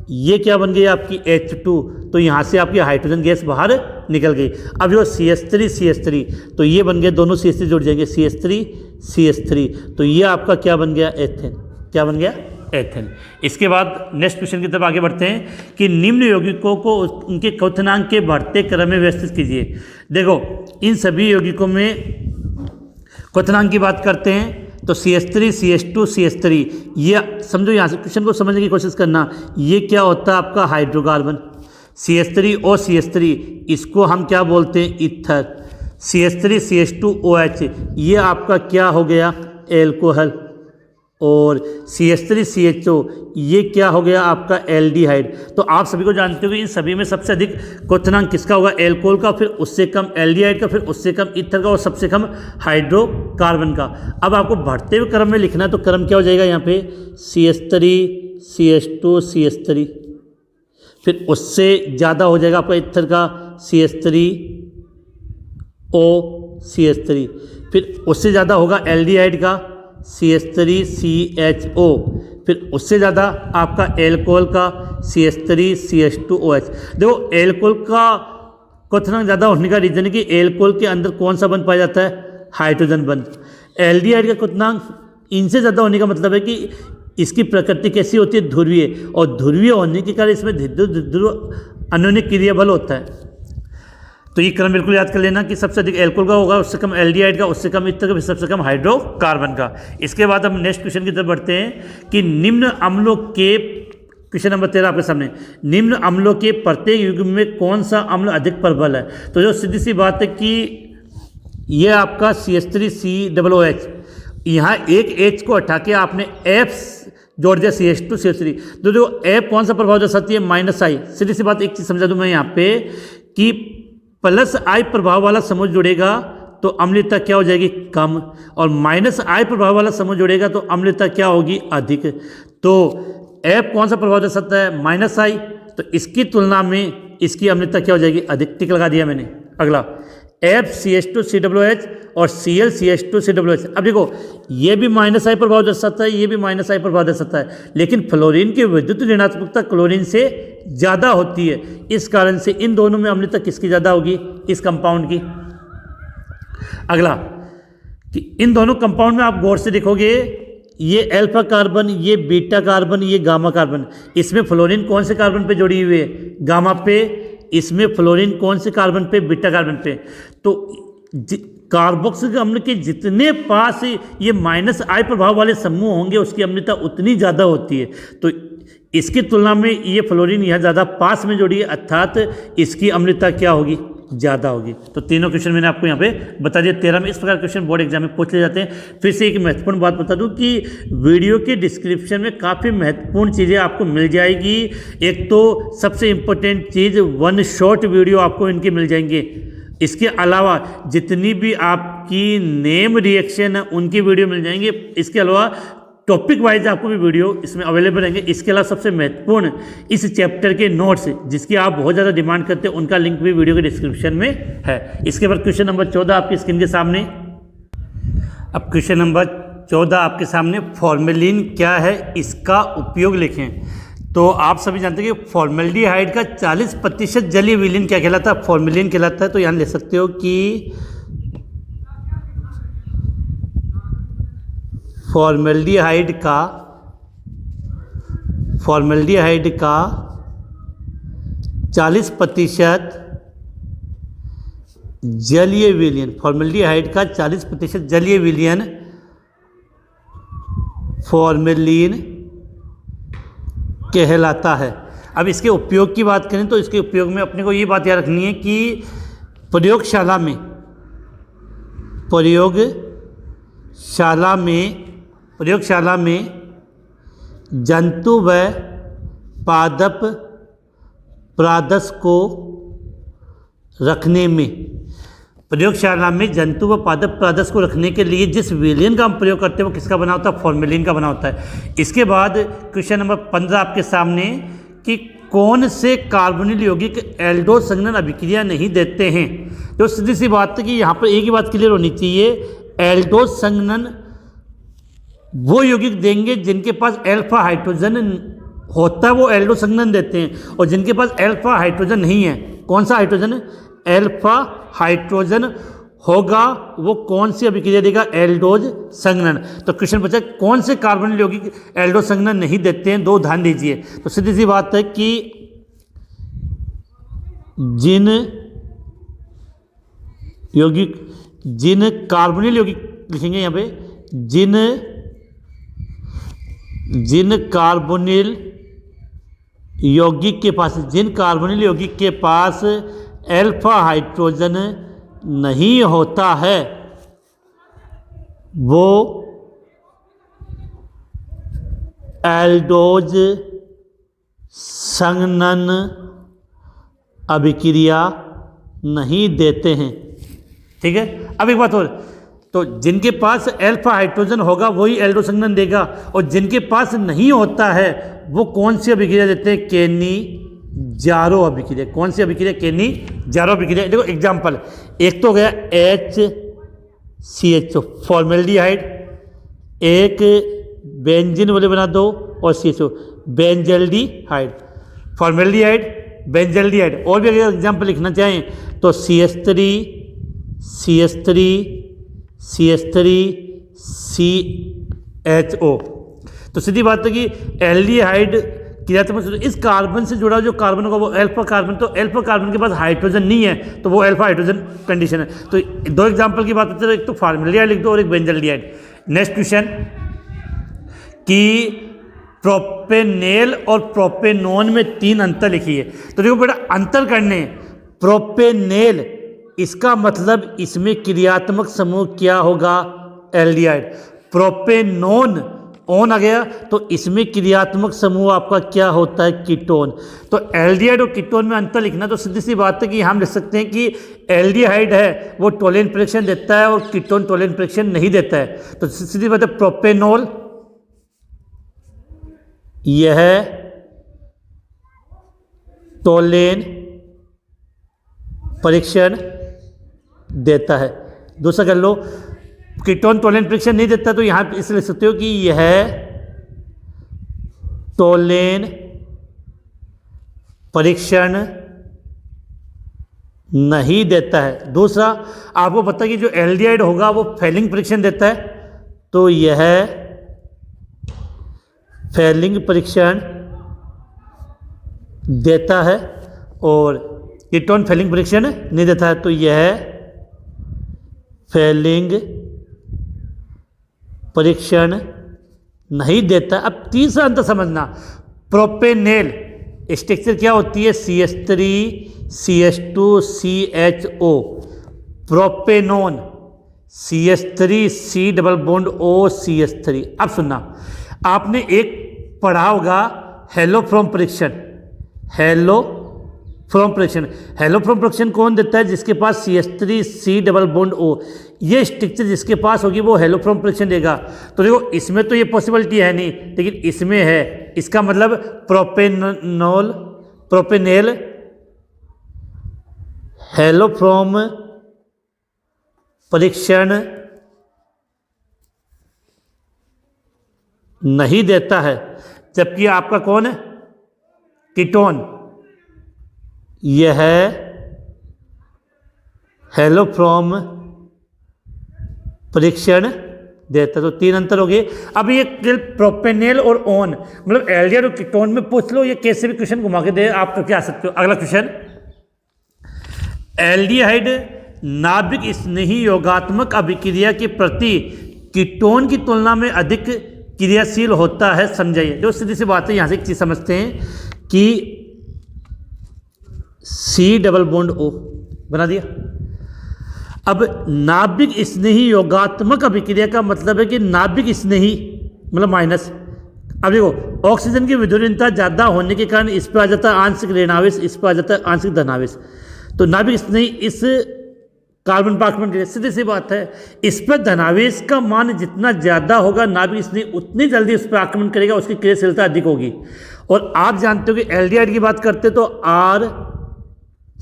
ये क्या बन गई आपकी? H2। तो यहाँ से आपकी हाइड्रोजन गैस बाहर निकल गई। अब जो CH3 तो ये बन गया, दोनों CH3 जुड़ जाएंगे, CH3 तो ये आपका क्या बन गया? एथेन। क्या बन गया? एथेन। इसके बाद नेक्स्ट क्वेश्चन की तरफ आगे बढ़ते हैं कि निम्न यौगिकों को उनके क्वथनांक के बढ़ते क्रम में व्यवस्थित कीजिए। देखो इन सभी यौगिकों में क्वथनांक की बात करते हैं तो CH3 CH2 CH3, ये समझो। यहाँ से क्वेश्चन को समझने की कोशिश करना। ये क्या होता है? आपका हाइड्रोकार्बन। CH3 और CH3 इसको हम क्या बोलते हैं? ईथर। CH3 CH2OH ये आपका क्या हो गया? एल्कोहल। और CH3 CHO ये क्या हो गया? आपका एल्डिहाइड। तो आप सभी को जानते हो कि इन सभी में सबसे अधिक क्वथनांक किसका होगा? एल्कोहल का, फिर उससे कम एल्डिहाइड का, फिर उससे कम ईथर का और सबसे कम हाइड्रोकार्बन का। अब आपको बढ़ते हुए क्रम में लिखना है तो क्रम क्या हो जाएगा? यहाँ पे CH3 CH2 CH3, फिर उससे ज़्यादा हो जाएगा आपका ईथर का CH3O CH3, फिर उससे ज़्यादा होगा एल्डिहाइड का CH3CHO, फिर उससे ज़्यादा आपका एल्कोहल का CH3CH2OH। देखो एल्कोहल का क्वथनांक ज़्यादा होने का रीज़न है कि एल्कोहल के अंदर कौन सा बंध पाया जाता है? हाइड्रोजन बंध। एल्डिहाइड का क्वथनांक इनसे ज़्यादा होने का मतलब है कि इसकी प्रकृति कैसी होती है? ध्रुवीय, और ध्रुवीय होने के कारण इसमें ध्रुव अन्योन्य क्रिया बल होता है। तो ये क्रम बिल्कुल याद कर लेना कि सबसे अधिक एल्कोहल का होगा, उससे कम एल्डिहाइड का, उससे कम ईथर का, फिर सबसे कम हाइड्रोकार्बन का। इसके बाद हम नेक्स्ट क्वेश्चन की तरफ बढ़ते हैं कि निम्न अम्लों के, क्वेश्चन नंबर 13 आपके सामने, निम्न अम्लों के प्रत्येक युग्म में कौन सा अम्ल अधिक प्रबल है? तो जो सीधी सी बात है कि ये आपका CH3COOH, यहाँ एक H को हटा के आपने F जोड़ दिया CH2 CH3, तो जो F कौन सा प्रभाव दर्शाती है? -I। सीधी सी बात एक चीज़ समझा दूँ मैं यहाँ पे कि +I प्रभाव वाला समूह जुड़ेगा तो अम्लता क्या हो जाएगी? कम, और -I प्रभाव वाला समूह जुड़ेगा तो अम्लता क्या होगी? अधिक। तो F कौन सा प्रभाव दर्शाता है? -I, तो इसकी तुलना में इसकी अम्लता क्या हो जाएगी? अधिक। टिक लगा दिया मैंने। अगला FCH2COOH और ClCH2COOH। अब देखो ये भी -I प्रभाव दर्शाता है, ये भी -I प्रभाव दर्शाता है, लेकिन फ्लोरीन की विद्युत ऋणात्मकता क्लोरीन से ज़्यादा होती है। इस कारण से इन दोनों में अम्लता किसकी ज़्यादा होगी? इस कंपाउंड की। अगला कि इन दोनों कंपाउंड में आप गौर से देखोगे, ये अल्फा कार्बन, ये बीटा कार्बन, ये गामा कार्बन, इसमें फ्लोरीन कौन से कार्बन पे जुड़ी हुई है? गामा पे। इसमें फ्लोरीन कौन से कार्बन पे? बीटा कार्बन पे। तो कार्बोक्सिलिक अम्ल के जितने पास ये -I प्रभाव वाले समूह होंगे उसकी अम्लता उतनी ज़्यादा होती है। तो इसकी तुलना में ये फ्लोरीन यहाँ ज़्यादा पास में जोड़ी है, अर्थात इसकी अम्लता क्या होगी, ज़्यादा होगी। तो तीनों क्वेश्चन मैंने आपको यहाँ पे बता दिया। 13 में इस प्रकार क्वेश्चन बोर्ड एग्जाम में पूछ ले जाते हैं। फिर से एक महत्वपूर्ण बात बता दूं कि वीडियो के डिस्क्रिप्शन में काफ़ी महत्वपूर्ण चीज़ें आपको मिल जाएगी। एक तो सबसे इम्पोर्टेंट चीज़ 1 शॉर्ट वीडियो आपको इनके मिल जाएंगे। इसके अलावा जितनी भी आपकी नेम रिएक्शन है उनकी वीडियो मिल जाएंगे। इसके अलावा टॉपिक वाइज आपको भी वीडियो इसमें अवेलेबल रहेंगे। इसके अलावा सबसे महत्वपूर्ण इस चैप्टर के नोट्स जिसकी आप बहुत ज़्यादा डिमांड करते हैं उनका लिंक भी वीडियो के डिस्क्रिप्शन में है। इसके बाद क्वेश्चन नंबर 14 आपकी स्क्रीन के सामने। अब क्वेश्चन नंबर 14 आपके सामने, फॉर्मेलिन क्या है, इसका उपयोग लिखें। तो आप सभी जानते हैं कि फॉर्मेल्डिहाइड का 40% जलीय विलीन क्या कहलाता है, फॉर्मेलिन कहलाता है। तो यहाँ लिख सकते हो कि फॉर्मेल्डिहाइड का 40% जलीय विलयन, फॉर्मेल्डिहाइड का 40% जलीय विलयन फॉर्मेलिन कहलाता है। अब इसके उपयोग की बात करें तो इसके उपयोग में अपने को ये बात याद रखनी है कि प्रयोगशाला में जंतु व पादप प्रादस को रखने में, प्रयोगशाला में जंतु व पादप प्रादस को रखने के लिए जिस विलयन का हम प्रयोग करते हैं वो किसका बना होता है, फॉर्मेलिन का बना होता है। इसके बाद क्वेश्चन नंबर 15 आपके सामने कि कौन से कार्बोनिल यौगिक एल्डोज संघनन अभिक्रिया नहीं देते हैं। तो सीधी सी बात है कि यहाँ पर एक ही बात क्लियर होनी चाहिए, एल्डोज संघनन वो यौगिक देंगे जिनके पास अल्फा हाइड्रोजन होता है, वो एल्डोज संघनन देते हैं। और जिनके पास अल्फा हाइड्रोजन नहीं है, कौन सा हाइड्रोजन है, अल्फा हाइड्रोजन होगा, वो कौन सी अभिक्रिया देगा, एल्डोज संघनन। तो क्वेश्चन पूछा कौन से कार्बोनिल यौगिक एल्डोज संघनन नहीं देते हैं, दो ध्यान दीजिए। तो सीधी सी बात है कि जिन कार्बोनिल यौगिक लिखेंगे यहाँ पे, जिन कार्बोनिल यौगिक के पास अल्फा हाइड्रोजन नहीं होता है वो एल्डोज संघनन अभिक्रिया नहीं देते हैं। ठीक है, अब एक बात और, तो जिनके पास अल्फा हाइड्रोजन होगा वही एल्डोज संघनन देगा, और जिनके पास नहीं होता है वो कौन सी अभिक्रिया देते हैं, केनी-जारो अभिक्रिया। कौन सी अभिक्रिया, केनी-जारो अभिक्रिया। देखो एग्जाम्पल, एक तो गया HCHO फॉर्मेल्डिहाइड, एक बेंजीन वाले बना दो, और CHO बेंजल्डिहाइड, फॉर्मेल्डिहाइड बेंजल्डिहाइड। और भी अगर एग्जाम्पल लिखना चाहें तो CH3CHO। तो सीधी बात है कि एल्डिहाइड क्रियात्मक इस कार्बन से जुड़ा जो कार्बन होगा वो अल्फा कार्बन, तो अल्फा कार्बन के पास हाइड्रोजन नहीं है तो वो अल्फा हाइड्रोजन कंडीशन है। तो दो एग्जांपल की बात करते हैं, एक तो फॉर्मेल्डिहाइड लिख दो और एक बेंजल्डिहाइड। नेक्स्ट क्वेश्चन कि प्रोपेनेल और प्रोपेनोन में 3 अंतर लिखिए। तो देखो बेटा अंतर करने, प्रोपेनेल इसका मतलब इसमें क्रियात्मक समूह क्या होगा, एल्डिहाइड। प्रोपेनोन ओन आ गया तो इसमें क्रियात्मक समूह आपका क्या होता है, कीटोन। तो एल्डिहाइड और कीटोन में अंतर लिखना, तो सीधी सी बात है कि हम लिख सकते हैं कि एल्डिहाइड है वो टोलेन फ्रिक्शन देता है और कीटोन टोलेन फ्रिक्शन नहीं देता है। तो सीधी बात है प्रोपेनोल यह टोलेन परीक्षण देता है। दूसरा कर लो, कीटोन टोलेन परीक्षण नहीं देता, तो यहां इसे लिख सकते हो कि यह टोलेन परीक्षण नहीं देता है। दूसरा आपको पता है कि जो एल्डिहाइड होगा वो फेलिंग परीक्षण देता है, तो यह फेलिंग परीक्षण देता है, और कीटोन फेलिंग परीक्षण नहीं देता है, तो यह फेलिंग परीक्षण नहीं देता। अब तीसरा अंतर समझना, प्रोपेनेल स्ट्रक्चर क्या होती है, CH3CH2CHO, propanone CH3C double bond O CH3। अब सुनना, आपने एक पढ़ा होगा हेलोफ्रॉम परीक्षण। हेलोफ्रॉम परीक्षण कौन देता है, जिसके पास CH3C डबल बॉन्ड O, ये स्ट्रक्चर जिसके पास होगी वो हेलोफ्रॉम परीक्षण देगा। तो देखो इसमें तो ये पॉसिबिलिटी है नहीं, लेकिन इसमें है। इसका मतलब प्रोपेनेल हेलोफ्रॉम परीक्षण नहीं देता है, जबकि आपका कौन है, कीटोन, यह है हेलोफ्रॉम परीक्षण देता। तो 3 अंतर हो गए। अब ये प्रोपेनेल और ओन, मतलब एल्डिहाइड और कीटोन में पूछ लो, ये कैसे भी क्वेश्चन घुमा के दे आप तो क्या सकते हो। अगला क्वेश्चन, एल्डिहाइड नाभिक स्नेही योगात्मक अभिक्रिया के प्रति कीटोन की तुलना में अधिक क्रियाशील होता है, समझाइए। जो सीधी सी बात है, यहाँ से एक चीज समझते हैं कि C डबल बॉन्ड O बना दिया। अब नाभिक स्नेही योगात्मक अभिक्रिया का मतलब है कि नाभिक स्नेही मतलब माइनस। अब देखो ऑक्सीजन की विद्युतीयता ज़्यादा होने के कारण इस पर आ जाता है आंशिक ऋणावेश, इस पर आ जाता है आंशिक धनावेश। तो नाभिक स्नेही इस कार्बन पर आक्रमण करेगा, सीधी सी बात है। इस पर धनावेश का मान जितना ज़्यादा होगा, नाभिक स्नेही उतनी जल्दी उस पर आक्रमण करेगा, उसकी क्रियाशीलता अधिक होगी। और आप जानते हो कि एल्डिहाइड की बात करते तो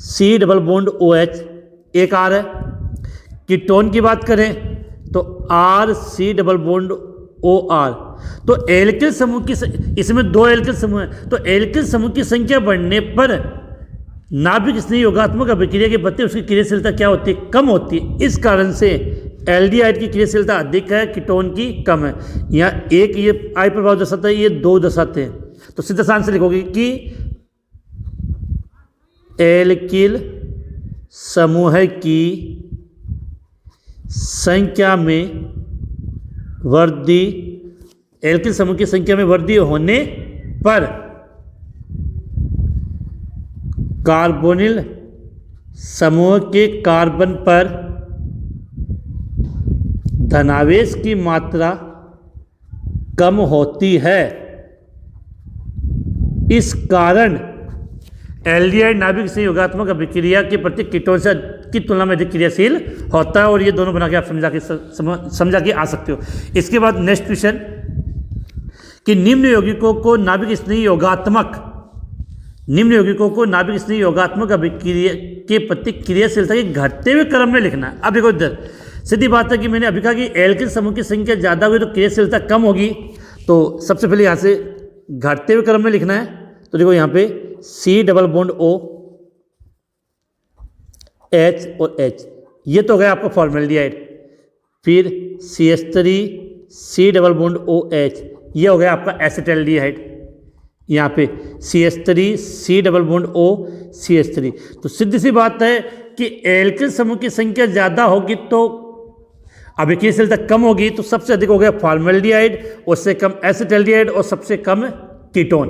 C डबल बॉन्ड OH एक R है। कीटोन की बात करें तो C डबल बॉन्ड OR। तो एल्किल समूह की, इसमें 2 एल्किल समूह है, तो एल्किल समूह की संख्या बढ़ने पर नाभिक स्नेही योगात्मक अभिक्रिया के प्रति उसकी क्रियाशीलता क्या होती है, कम होती है। इस कारण से एल्डिहाइड की क्रियाशीलता अधिक है, कीटोन की कम है। यहाँ एक ये I प्रभाव दर्शाता है, ये 2 दर्शाते हैं। तो सीधा सान से लिखोगे कि एल्किल समूह की संख्या में वृद्धि, एल्किल समूह की संख्या में वृद्धि होने पर कार्बोनिल समूह के कार्बन पर धनावेश की मात्रा कम होती है। इस कारण एल्डिहाइड नाभिक स्नेही योगात्मक अभिक्रिया के प्रति कीटोन से की तुलना में अधिक क्रियाशील होता है। और ये दोनों बना के आप समझा के आ सकते हो। इसके बाद नेक्स्ट क्वेश्चन कि निम्न यौगिकों को नाभिक स्नेही योगात्मक अभिक्रिया के प्रति क्रियाशीलता के घटते हुए क्रम में लिखना है। अब देखो इधर सीधी बात है कि मैंने अभी कहा कि एल्किल समूह की संख्या ज़्यादा हुई तो क्रियाशीलता कम होगी। तो सबसे पहले यहाँ से घटते हुए क्रम में लिखना है। तो देखो यहाँ पे C double bond O H और H, ये तो गया आपका फॉर्मेल्डिहाइड। फिर CH3C डबल बॉन्ड OH, ये हो गया आपका एसिटाल्डिहाइड। यहाँ पे CH3C double bond O CH3। तो सीधी सी बात है कि एल्किल समूह की संख्या ज़्यादा होगी तो अभिक्रियाशीलता कम होगी। तो सबसे अधिक हो गया फॉर्मेल्डिहाइड, उससे कम एसिटाल्डिहाइड और सबसे कम कीटोन,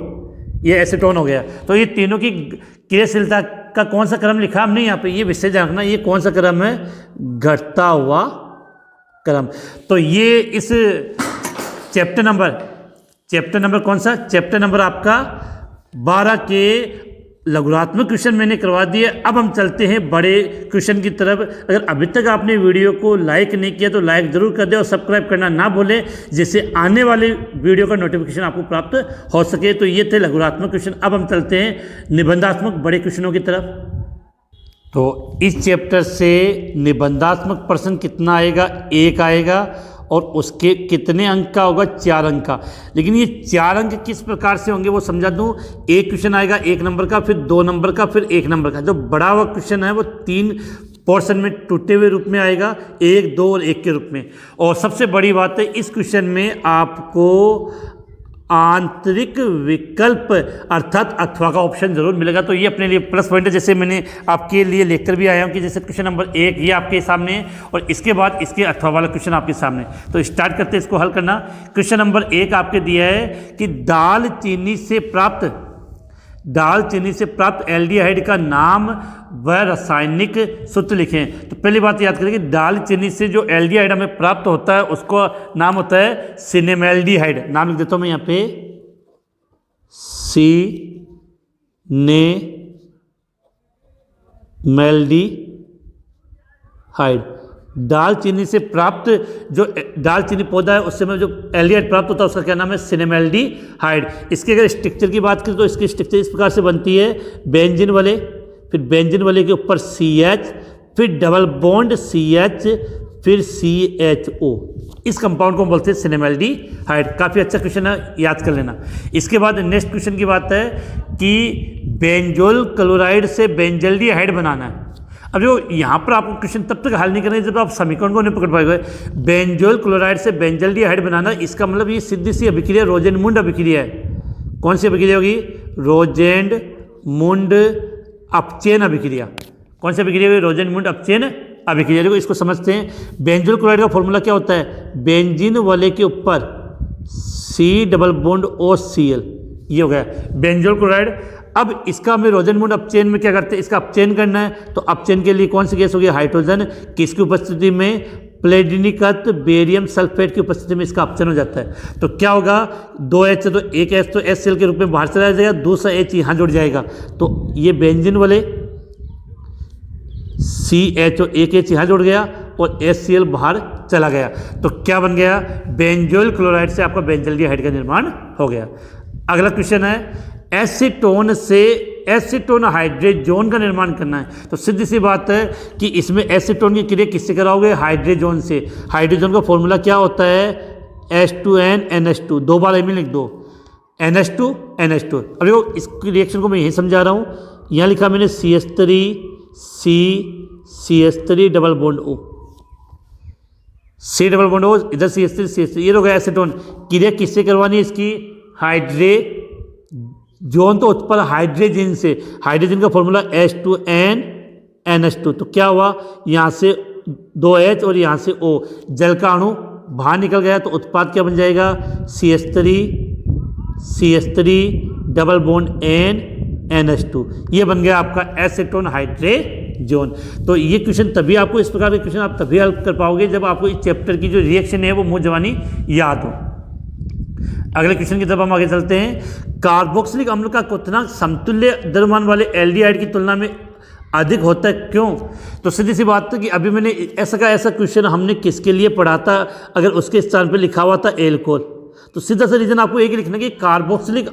ये एसीटोन हो गया। तो ये तीनों की क्रियाशीलता का कौन सा क्रम लिखा हमने यहाँ पे, ये विषय जानना, ये कौन सा क्रम है, घटता हुआ क्रम। तो ये इस चैप्टर नंबर कौन सा, चैप्टर नंबर आपका 12 के लघुरात्मक क्वेश्चन मैंने करवा दिए। अब हम चलते हैं बड़े क्वेश्चन की तरफ। अगर अभी तक आपने वीडियो को लाइक नहीं किया तो लाइक जरूर कर दें और सब्सक्राइब करना ना भूलें, जिससे आने वाले वीडियो का नोटिफिकेशन आपको प्राप्त हो सके। तो ये थे लघुरात्मक क्वेश्चन। अब हम चलते हैं निबंधात्मक बड़े क्वेश्चनों की तरफ। तो इस चैप्टर से निबंधात्मक प्रश्न कितना आएगा, 1 आएगा, और उसके कितने अंक का होगा, 4 अंक का। लेकिन ये 4 अंक किस प्रकार से होंगे वो समझा दूँ। एक क्वेश्चन आएगा 1 नंबर का, फिर 2 नंबर का, फिर 1 नंबर का। जो बड़ा हुआ क्वेश्चन है वो 3 पोर्शन में टूटे हुए रूप में आएगा, 1, 2 और 1 के रूप में। और सबसे बड़ी बात है इस क्वेश्चन में आपको आंतरिक विकल्प अर्थात अथवा का ऑप्शन जरूर मिलेगा। तो ये अपने लिए प्लस पॉइंट है। जैसे मैंने आपके लिए लेकर भी आया हूँ कि जैसे क्वेश्चन नंबर 1 ये आपके सामने है और इसके बाद इसके अथवा वाला क्वेश्चन आपके सामने। तो स्टार्ट करते हैं इसको हल करना। क्वेश्चन नंबर 1 आपके दिया है कि दालचीनी से प्राप्त एल्डिहाइड का नाम व रासायनिक सूत्र लिखें। तो पहली बात याद करें कि दालचीनी से जो एल्डिहाइड हमें प्राप्त होता है उसको नाम होता है सिनेमेल्डिहाइड। नाम लिख देता हूं मैं यहाँ पे, सिनेमेल्डिहाइड। दालचीनी से प्राप्त जो दालचीनी पौधा है उससे में जो एल्डिहाइड प्राप्त होता है उसका क्या नाम है, सिनेमेल्डिहाइड। इसके अगर स्ट्रक्चर की बात करें तो इसकी स्ट्रक्चर इस प्रकार से बनती है, बेंजीन वाले, फिर बेंजीन वाले के ऊपर CH, फिर डबल बॉन्ड CH, फिर CHO। इस कंपाउंड को हम बोलते हैं सिनेमेल्डिहाइड। काफ़ी अच्छा क्वेश्चन है, याद कर लेना। इसके बाद नेक्स्ट क्वेश्चन की बात है कि बेंजोल क्लोराइड से बेंजल्डिहाइड बनाना है। अब जो यहाँ पर आपको क्वेश्चन तब तक हल नहीं करना है जब आप समीकरण को नहीं पकड़ पाएंगे। बेंजोल क्लोराइड से बेंजल्डिहाइड बनाना, इसका मतलब ये सीधी सी अभिक्रिया रोजेंड-मुंड अभिक्रिया है। कौन सी अभिक्रिया होगी, रोजेंड-मुंड अपचयन अभिक्रिया। कौन सी अभिक्रिया होगी, रोजेंड-मुंड अपचयन अभिक्रिया। देखो इसको समझते हैं। बेंजोल क्लोराइड का फॉर्मूला क्या होता है, बेंजीन वाले के ऊपर C+OCl, ये हो गया बेंजोल क्लोराइड। अब इसका हमें रोजेंड-मुंड अपचयन में क्या करते हैं, इसका अपचयन करना है। तो अपचयन के लिए कौन सी गैस होगी, हाइड्रोजन। किसकी उपस्थिति में, प्लेटिनिकत बेरियम सल्फेट की उपस्थिति में इसका अपचयन हो जाता है। तो क्या होगा, 2H तो एक H तो HCl के रूप में बाहर चला जाएगा, दूसरा H यहाँ जुड़ जाएगा। तो ये बेंजीन वाले CHO एक H यहाँ जुड़ गया और HCl बाहर चला गया। तो क्या बन गया, बेंजोल क्लोराइड से आपका बेंजल्डिहाइड का निर्माण हो गया। अगला क्वेश्चन है, एसीटोन से एसीटोन हाइड्रेजोन का निर्माण करना है। तो सीधी सी बात है कि इसमें एसीटोन की क्रिया किससे कराओगे, हाइड्रेजोन से। हाइड्रोजन का फॉर्मूला क्या होता है, H2NNH2, 2 बार में लिख दो, NH2 NH2। अब देखो इस रिएक्शन को मैं यही समझा रहा हूँ। यहाँ लिखा मैंने CH3 double bond O, C double bond O, इधर CH3 ये हो गया एसीटोन। क्रिया किससे करवानी है इसकी, हाइड्रेजोन तो उत्पन्न हाइड्रोजन से। हाइड्रोजन का फॉर्मूला H2NNH2। तो क्या हुआ, यहाँ से 2H और यहाँ से O, जल का अणु बाहर निकल गया। तो उत्पाद क्या बन जाएगा, CH3 डबल बॉन्ड NNH2। ये बन गया आपका एसीटोन हाइड्रेजोन। तो ये क्वेश्चन तभी आपको, इस प्रकार के क्वेश्चन आप तभी हल कर पाओगे जब आपको इस चैप्टर की जो रिएक्शन है वो मुंह जवानी याद हो। अगले क्वेश्चन की तरफ हम आगे चलते हैं। कार्बोक्सिलिक अम्ल का क्वथनांक समतुल्य द्रव्यमान वाले एल्डिहाइड की तुलना में अधिक होता है, क्यों? तो सीधी सी बात है कि अभी मैंने ऐसा क्वेश्चन हमने किसके लिए पढ़ा था, अगर उसके स्थान पर लिखा हुआ था एल्कोहल, तो सीधा सा रीजन आपको एक ही लिखना कि कार्बोक्सिलिक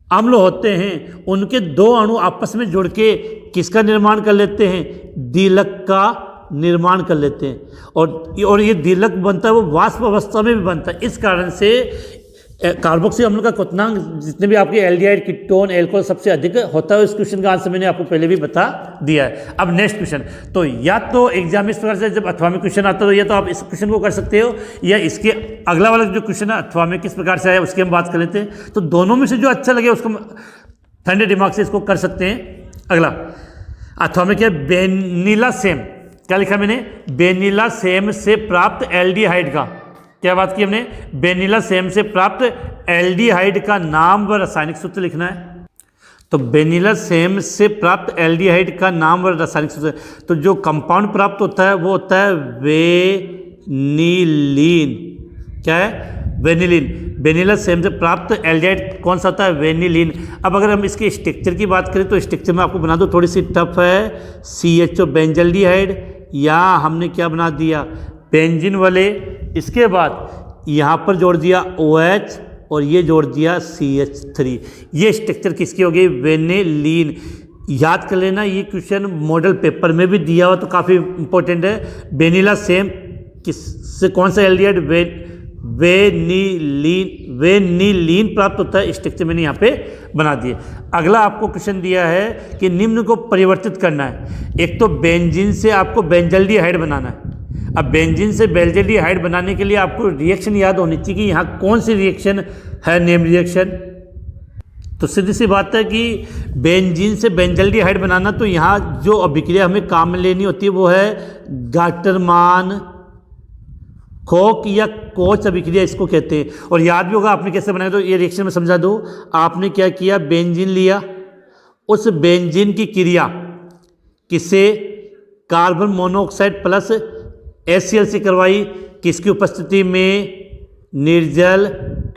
अम्ल होते हैं, उनके 2 अणु आपस में जुड़ के किसका निर्माण कर लेते हैं, दिलक का निर्माण कर लेते हैं। और ये दिलक बनता है वो वाष्प अवस्था में भी बनता है। इस कारण से कार्बोक्सिलिक अम्ल का क्वथनांक जितने भी आपके एल्डिहाइड, कीटोन, एल्कोहल सबसे अधिक होता है। इस क्वेश्चन का आंसर मैंने आपको पहले भी बता दिया है। अब नेक्स्ट क्वेश्चन, तो या तो एग्जाम इस प्रकार से जब अथवा में क्वेश्चन आता है तो या तो आप इस क्वेश्चन को कर सकते हो, या इसके अगला वाला जो क्वेश्चन है अथवा में किस प्रकार से आया उसकी हम बात कर लेते हैं। तो दोनों में से जो अच्छा लगे उसको ठंडे दिमाग से इसको कर सकते हैं। अगला अथवा में क्या, वेनिला सेम, क्या लिखा मैंने, वेनिला सेम से प्राप्त एल्डिहाइड का, क्या बात की हमने, वेनिला सेम से प्राप्त एल्डिहाइड का नाम व रासायनिक सूत्र लिखना है। तो वेनिला सेम से प्राप्त एल्डिहाइड का नाम व रासायनिक सूत्र, तो जो कंपाउंड प्राप्त होता है वो होता है वेनिलीन। क्या है, वेनिलीन। वेनिला सेम से प्राप्त एल्डिहाइड कौन सा होता है, वेनिलीन। अब अगर हम इसके स्ट्रक्चर की बात करें तो स्ट्रक्चर में आपको बना दो, थोड़ी सी टफ है, CHO बेंजल्डिहाइड, या हमने क्या बना दिया, बेंजीन वाले। इसके बाद यहाँ पर जोड़ दिया OH और ये जोड़ दिया CH3। ये स्ट्रक्चर किसकी हो गई, वेनिलीन। याद कर लेना, ये क्वेश्चन मॉडल पेपर में भी दिया हुआ तो काफ़ी इंपॉर्टेंट है। वेनिला सेम किससे, कौन सा एल्डिहाइड, वेनिलीन प्राप्त होता है। स्ट्रक्चर मैंने यहाँ पे बना दिए। अगला आपको क्वेश्चन दिया है कि निम्न को परिवर्तित करना है। एक तो बेंजीन से आपको बेंजल्डिहाइड बनाना है। अब बेंजीन से बेंजल्डिहाइड बनाने के लिए आपको रिएक्शन याद होनी चाहिए कि यहाँ कौन सी रिएक्शन है, नेम रिएक्शन। तो सीधी सी बात है कि बेंजीन से बेंजल्डिहाइड बनाना, तो यहाँ जो अभिक्रिया हमें काम में लेनी होती है वो है गाटरमान कोक या कोच अभिक्रिया इसको कहते हैं। और याद भी होगा आपने कैसे बनाया, तो ये रिएक्शन में समझा दो। आपने क्या किया, बेंजीन लिया, उस बेंजीन की क्रिया किससे, कार्बन मोनोऑक्साइड प्लस HCl से करवाई, किसकी उपस्थिति में, निर्जल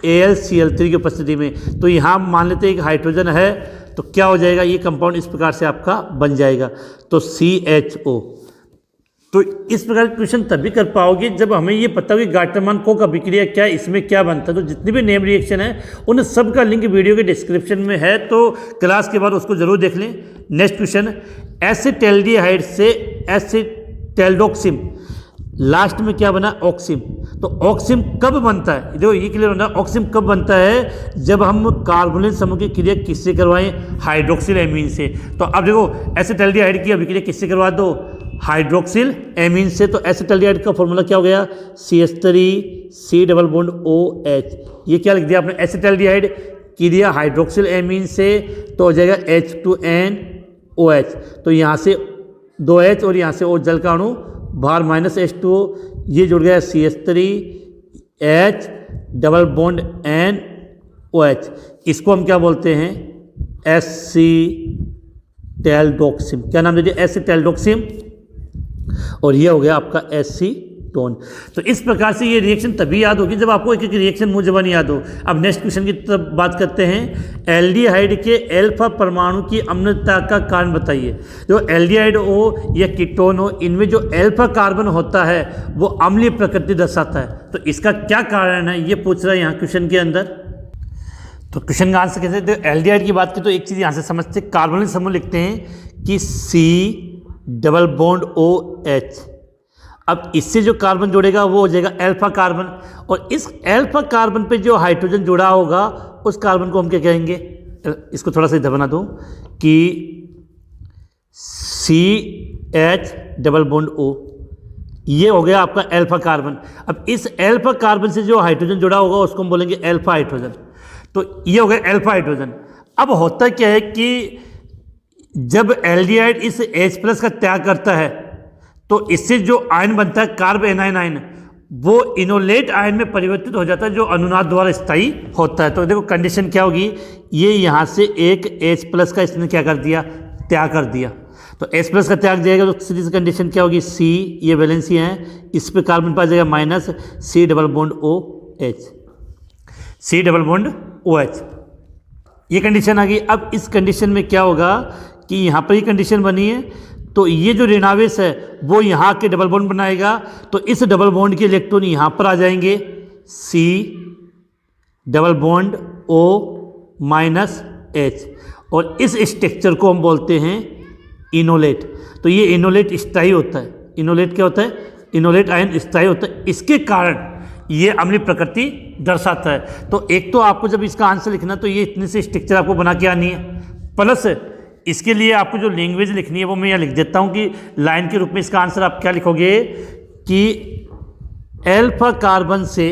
AlCl3 की उपस्थिति में। तो यहाँ मान लेते हैं एक हाइड्रोजन है, तो क्या हो जाएगा, ये कंपाउंड इस प्रकार से आपका बन जाएगा, तो CHO। तो इस प्रकार के क्वेश्चन तभी कर पाओगे जब हमें ये पता हो कि गाटरमान कोक अभिक्रिया क्या है, इसमें क्या बनता है। तो जितनी भी नेम रिएक्शन है उन सब का लिंक वीडियो के डिस्क्रिप्शन में है, तो क्लास के बाद उसको जरूर देख लें। नेक्स्ट क्वेश्चन, एसिटैल्डिहाइड से एसिटैल्डोक्सिम, लास्ट में क्या बना, ऑक्सिम। तो ऑक्सिम कब बनता है, देखो ये क्लियर होना, ऑक्सिम कब बनता है, जब हम कार्बोनिल समूह की क्रिया किससे करवाएं, हाइड्रोक्सिल एमीन से। तो अब देखो एसिटैल्डिहाइड की अभिक्रिया किससे करवा दो, हाइड्रोक्सिल एमीन से। तो एसिटैल्डिहाइड का फॉर्मूला क्या हो गया, CH3 डबल बॉन्ड OH। ये क्या लिख दिया आपने, एसिटैल्डिहाइड क्रिया हाइड्रोक्सिल एमीन से, तो हो जाएगा H2NOH। तो यहाँ से 2H और यहाँ से O जल का अणु बाहर -H2O, ये जुड़ गया CH3H डबल बॉन्ड NOH। इसको हम क्या बोलते हैं, एसिटैल्डोक्सिम। क्या नाम दे दिया, एसिटैल्डोक्सिम। और ये हो गया आपका एसीटोन। तो इस प्रकार से ये रिएक्शन तभी याद होगी जब आपको एक एक रिएक्शन मुंह जबानी याद हो। अब नेक्स्ट क्वेश्चन की तरफ बात करते हैं। एल्डिहाइड के अल्फा परमाणु की अम्लता का कारण बताइए। जो एल्डिहाइड हो या कीटोन हो, इनमें जो अल्फा कार्बन होता है वो अम्लीय प्रकृति दर्शाता है। तो इसका क्या कारण है, ये पूछ रहा है यहाँ क्वेश्चन के अंदर। तो क्वेश्चन का आंसर कैसे, तो एल्डिहाइड की बात की तो एक चीज़ यहाँ से समझते, कार्बोनिल समूह लिखते हैं कि C डबल बॉन्ड OH। अब इससे जो कार्बन जुड़ेगा वो हो जाएगा अल्फा कार्बन, और इस अल्फा कार्बन पे जो हाइड्रोजन जुड़ा होगा उस कार्बन को हम क्या कहेंगे, इसको थोड़ा सा इधर बना दूं कि CH डबल बॉन्ड O। ये हो गया आपका अल्फा कार्बन। अब इस अल्फा कार्बन से जो हाइड्रोजन जुड़ा होगा उसको हम बोलेंगे अल्फा हाइड्रोजन। तो ये हो गया अल्फा हाइड्रोजन। अब होता क्या है कि जब एल्डिहाइड इस H+ का त्याग करता है तो इससे जो आयन बनता है कार्ब एनायन आयन, वो इनोलेट आयन में परिवर्तित हो जाता है जो अनुनाद द्वारा स्थायी होता है। तो देखो कंडीशन क्या होगी, ये यहाँ से एक H+ का इसने क्या कर दिया, त्याग कर दिया। तो H+ का त्याग जाएगा तो सीधी सी कंडीशन क्या होगी, C, ये वैलेंसी है, इस पे कार्बन पास जाएगा -C double bond OH, C double bond OH। ये कंडीशन आ गई। अब इस कंडीशन में क्या होगा कि यहाँ पर ये कंडीशन बनी है, तो ये जो ऋणावेश है वो यहाँ के डबल बॉन्ड बनाएगा, तो इस डबल बॉन्ड के इलेक्ट्रॉन यहाँ पर आ जाएंगे, C डबल बॉन्ड O-H, और इस स्ट्रक्चर को हम बोलते हैं इनोलेट। तो ये इनोलेट स्थायी होता है। इनोलेट क्या होता है, इनोलेट आयन स्थायी होता है, इसके कारण ये अम्लीय प्रकृति दर्शाता है। तो एक तो आपको जब इसका आंसर लिखना तो ये इतने से स्ट्रक्चर आपको बना के आनी है, प्लस इसके लिए आपको जो लैंग्वेज लिखनी है वो मैं यहाँ लिख देता हूँ कि लाइन के रूप में इसका आंसर आप क्या लिखोगे कि अल्फा कार्बन से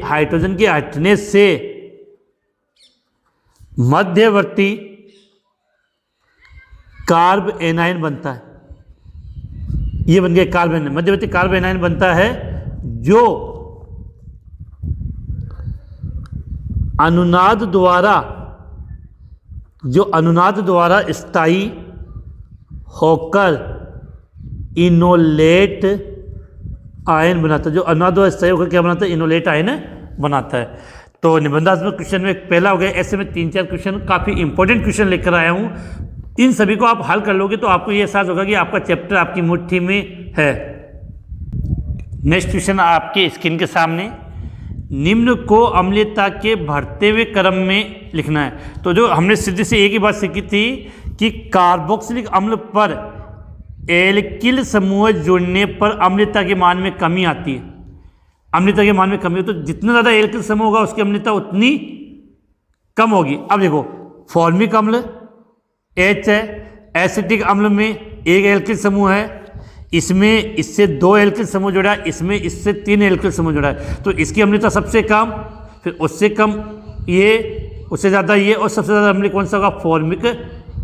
हाइड्रोजन के हटने से मध्यवर्ती कार्ब एनायन बनता है। ये बन गया कार्ब एनायन, मध्यवर्ती कार्ब एनायन बनता है जो अनुनाद द्वारा स्थायी होकर इनोलेट आयन बनाता है। जो अनुनाद द्वारा स्थायी होकर क्या बनाता है, इनोलेट आयन बनाता है। तो निबंधात्मक क्वेश्चन में पहला हो गया। ऐसे में 3-4 क्वेश्चन काफ़ी इंपॉर्टेंट क्वेश्चन लेकर आया हूँ। इन सभी को आप हल कर लोगे तो आपको ये एहसास होगा कि आपका चैप्टर आपकी मुट्ठी में है। नेक्स्ट क्वेश्चन आपके स्क्रीन के सामने, निम्न को अम्लीयता के बढ़ते हुए क्रम में लिखना है। तो जो हमने सीधे से एक ही बात सीखी थी कि कार्बोक्सिलिक अम्ल पर एल्किल समूह जुड़ने पर अम्लीयता के मान में कमी आती है। अम्लीयता के मान में कमी हो तो जितना ज़्यादा एल्किल समूह होगा उसकी अम्लीयता उतनी कम होगी। अब देखो फॉर्मिक अम्ल, H है। एसिटिक अम्ल में एक एल्किल समूह है, इसमें इससे 2 एल्किल समूह जुड़ा है, इसमें इससे 3 एल्किल समूह जुड़ा है, तो इसकी अम्लता सबसे कम, फिर उससे कम ये, उससे ज़्यादा ये, और सबसे ज़्यादा अम्ल कौन सा होगा? Formic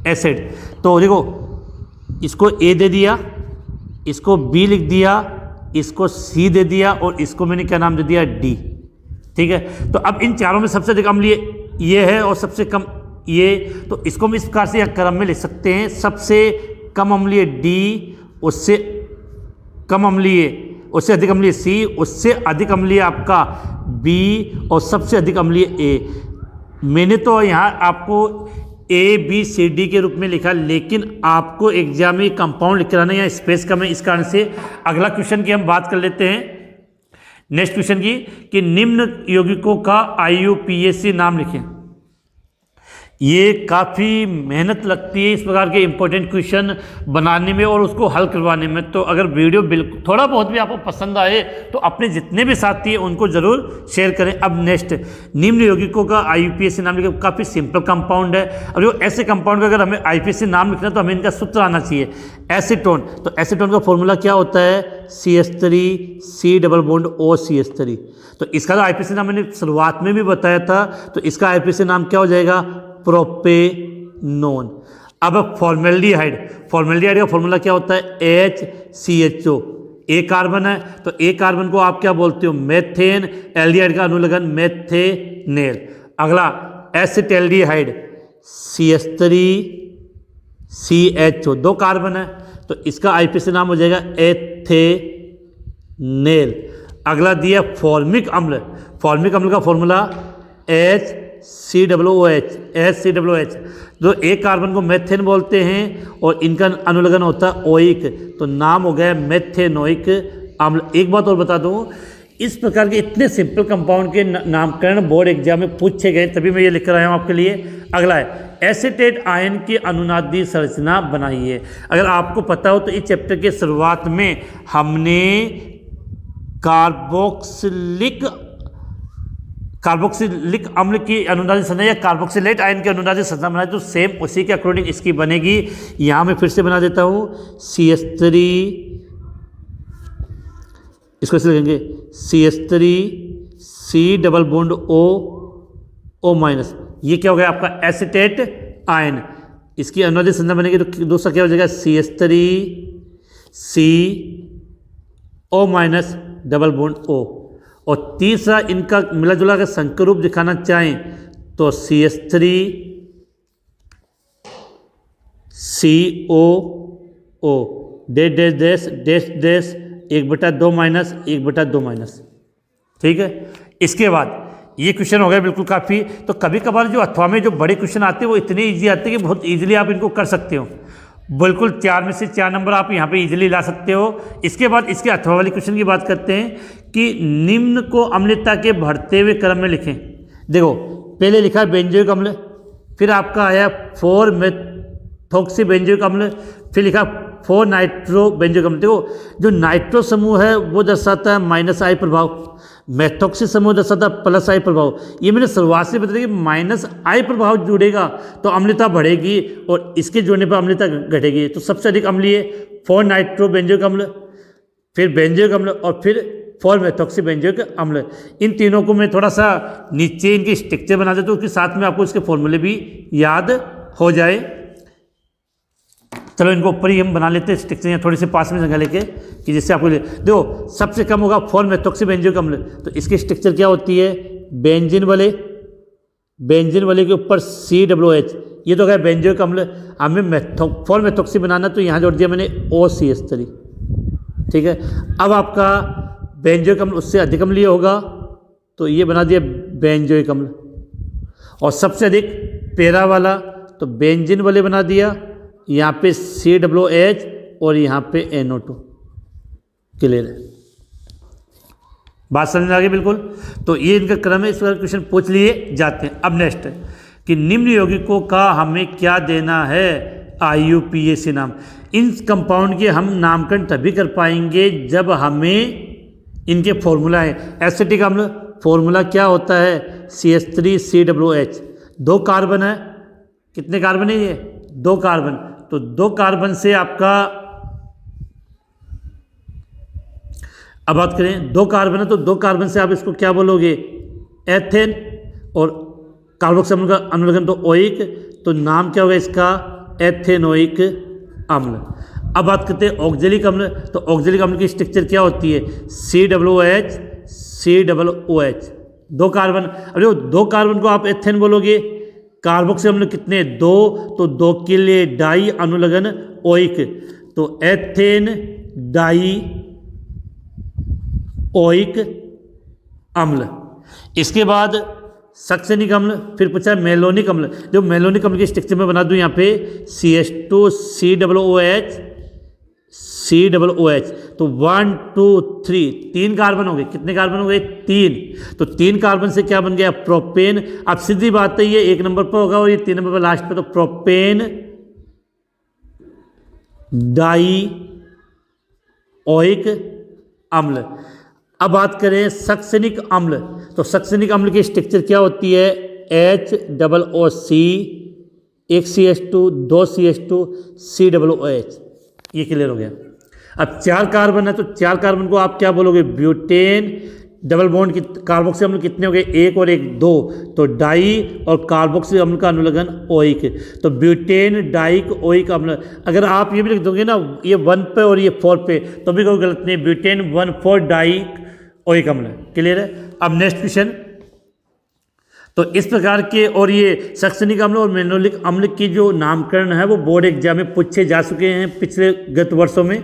acid. तो देखो इसको A दे दिया, इसको B लिख दिया, इसको C दे दिया, और इसको मैंने क्या नाम दे दिया? D। ठीक है, तो अब इन चारों में सबसे अधिक अम्लीय ये है और सबसे कम ये, तो इसको हम इस प्रकार से यहाँ क्रम में लिख सकते हैं, सबसे कम अम्लीय D, उससे कम अम्लीय, उससे अधिक अम्लीय C, उससे अधिक अम्लीय आपका B, और सबसे अधिक अम्लीय A। मैंने तो यहाँ आपको ABCD के रूप में लिखा, लेकिन आपको एग्जाम में कंपाउंड लिख कराना या स्पेस कम है, इस कारण से अगला क्वेश्चन की हम बात कर लेते हैं, नेक्स्ट क्वेश्चन की, कि निम्न यौगिकों का IUPAC नाम लिखें। ये काफ़ी मेहनत लगती है इस प्रकार के इंपॉर्टेंट क्वेश्चन बनाने में और उसको हल करवाने में। तो अगर वीडियो बिल्कुल थोड़ा बहुत भी आपको पसंद आए तो अपने जितने भी साथी हैं उनको ज़रूर शेयर करें। अब नेक्स्ट, निम्न यौगिकों का IUPAC नाम लिखें। काफ़ी सिंपल कंपाउंड है। अब जो ऐसे कंपाउंड का अगर हमें IUPAC नाम लिखना है तो हमें इनका सूत्र आना चाहिए। एसीटोन, तो एसीटोन का फॉर्मूला क्या होता है? CH3 C double bond O CH3। तो इसका तो IUPAC नाम मैंने शुरुआत में भी बताया था, तो इसका IUPAC नाम क्या हो जाएगा? प्रोपेनोन। अब फॉर्मेल्डिहाइड, फॉर्मेल्डिहाइड का फॉर्मूला क्या होता है? HCHO। ए कार्बन है तो ए कार्बन को आप क्या बोलते हो? मेथेन। एल्डिहाइड का अनुलग्न मेथेनेल। अगला एसिटैल्डिहाइड CH3 CHO, 2 कार्बन है तो इसका IUPAC नाम हो जाएगा एथेनेल। अगला दिया फॉर्मिक अम्ल, फॉर्मिक अम्ल का फॉर्मूला HCOOH। जो एक कार्बन को मेथेन बोलते हैं और इनका अनुलग्न होता है ओइक, तो नाम हो गया मेथेनोइक अम्ल। एक बात और बता दूं, इस प्रकार के इतने सिंपल कंपाउंड के नामकरण बोर्ड एग्जाम में पूछे गए, तभी मैं ये लिख कर आया हूँ आपके लिए। अगला है एसीटेट आयन की अनुनादी संरचना बनाइए। अगर आपको पता हो तो इस चैप्टर के शुरुआत में हमने कार्बोक्सिलिक अम्ल की अनुनादी संरचना या कार्बोक्सिलेट आयन की अनुनादी संरचना बनाई, तो सेम उसी के अकॉर्डिंग इसकी बनेगी। यहाँ मैं फिर से बना देता हूँ CH3, इसको ऐसे लिखेंगे CH3 C double bond O minus. ये क्या हो गया आपका? Acetate ion. इसकी अनुनादी संरचना बनेगी तो दूसरा क्या हो जाएगा? CH3 CO minus double bond O। और तीसरा इनका मिला जुला के संकर रूप दिखाना चाहें तो CH3 COO dash dash dash dash dash 1/2 minus 1/2 minus. ठीक है, इसके बाद ये क्वेश्चन हो गया बिल्कुल काफ़ी। तो कभी कभार जो अथवा में जो बड़े क्वेश्चन आते हैं वो इतने ईजी आते हैं कि बहुत ईजिली आप इनको कर सकते हो। बिल्कुल 4 में से 4 नंबर आप यहाँ पे इजीली ला सकते हो। इसके बाद इसके अथवा वाली क्वेश्चन की बात करते हैं कि निम्न को अम्लता के बढ़ते हुए क्रम में लिखें। देखो पहले लिखा है बेंजोइक अम्ल, फिर आपका आया 4 मेथॉक्सी बेंजोइक अम्ल, फिर लिखा 4 नाइट्रो बेंजोइक अम्ल। देखो जो नाइट्रो समूह है वो दर्शाता है -I प्रभाव, मेथॉक्सी समूह दर्शाता है +I प्रभाव। ये मैंने शुरुआत से बताया कि -I प्रभाव जुड़ेगा तो अम्लता बढ़ेगी और इसके जुड़ने पर अम्लता घटेगी। तो सबसे अधिक अम्लीय 4 नाइट्रो बेंजोइक अम्ल, फिर बेंजोइक अम्ल और फिर 4 मेथॉक्सी बेंजोइक अम्ल। इन तीनों को मैं थोड़ा सा नीचे इनके स्ट्रक्चर बना देता हूँ, उसके साथ में आपको इसके फॉर्मूले भी याद हो जाए। चलो इनको ऊपर ही हम बना लेते हैं स्ट्रक्चर, या थोड़ी सी पास में जगह लेके कि जिससे आपको देखो सबसे कम होगा 4 मेथॉक्सी बेंजोइक अम्ल। तो इसकी स्ट्रक्चर क्या होती है? बेंजीन वाले के ऊपर COOH, ये तो क्या बेंजोइक अम्ल। हमें 4 मेथॉक्सी बनाना तो यहाँ जोड़ दिया मैंने OCH3। ठीक है, अब आपका बेंजोइक अम्ल उससे अधिक अम्लीय होगा तो ये बना दिया बेंजोइक अम्ल, और सबसे अधिक पैरा वाला तो बेंजीन वाले बना दिया, यहाँ पे COOH और यहाँ पे NO2। क्लियर है, बात समझ में आ गई बिल्कुल। तो ये इनका क्रम है, इस पर क्वेश्चन पूछ लिए जाते हैं। अब नेक्स्ट है कि निम्न यौगिकों का हमें क्या देना है? IUPAC नाम। इन कंपाउंड के हम नामकरण तभी कर पाएंगे जब हमें इनके फॉर्मूला है। एसिटिक अम्ल फॉर्मूला क्या होता है? CH3 COOH, 2 कार्बन है। कितने कार्बन है ये? 2 कार्बन, तो 2 कार्बन से आपका, अब बात करें 2 कार्बन है तो 2 कार्बन से आप इसको क्या बोलोगे, एथेन, और कार्बोक्सिलिक अम्ल का अनुलग्न तो ओइक, तो नाम क्या होगा इसका, एथेनोइक अम्ल। अब बात करते हैं ऑक्जेलिक अम्ल, तो ऑक्जेलिक अम्ल की स्ट्रक्चर क्या होती है, COOH COOH, 2 कार्बन। अब देखो 2 कार्बन को आप एथेन बोलोगे, कार्बोक्सिलिक अम्ल कितने, 2, तो 2 के लिए डाई अनुलग्न ओइक, तो एथेन डाई ओइक अम्ल। इसके बाद सक्सेनिक अम्ल, फिर पूछा मेलोनिक अम्ल। जो मेलोनिक अम्ल के स्ट्रक्चर में बना दूं यहाँ पे CH2 COOH, तो 1 2 3 3 कार्बन हो गए, कितने कार्बन हो गए, 3, तो 3 कार्बन से क्या बन गया, प्रोपेन। अब सीधी बात है ये 1 नंबर पर होगा और ये 3 नंबर पर लास्ट पे, तो प्रोपेन डाई ओइक अम्ल। अब बात करें सक्सेनिक अम्ल, तो सक्सेनिक अम्ल की स्ट्रक्चर क्या होती है, HOOC, एक CH2, 2 CH2, COOH, ये क्लियर हो गया। अब 4 कार्बन है तो 4 कार्बन को आप क्या बोलोगे, ब्यूटेन, डबल बॉन्ड की कार्बोक्सिलिक अम्ल कितने हो गए, 1 और 1 2, तो डाई और कार्बोक्सिलिक अम्ल का अनुलग्न ओइक, तो ब्यूटेन डाइक ओइक अम्ल। अगर आप ये भी लिख दोगे ना, ये 1 पे और ये 4 पे, तो भी कोई गलत नहीं, ब्यूटेन 1,4 डाइक ओइक अम्ल। क्लियर है। अब नेक्स्ट क्वेश्चन, तो इस प्रकार के, और ये सक्सेनिक अम्ल और मेलोनिक अम्ल की जो नामकरण है वो बोर्ड एग्जाम में पूछे जा चुके हैं पिछले गत वर्षों में।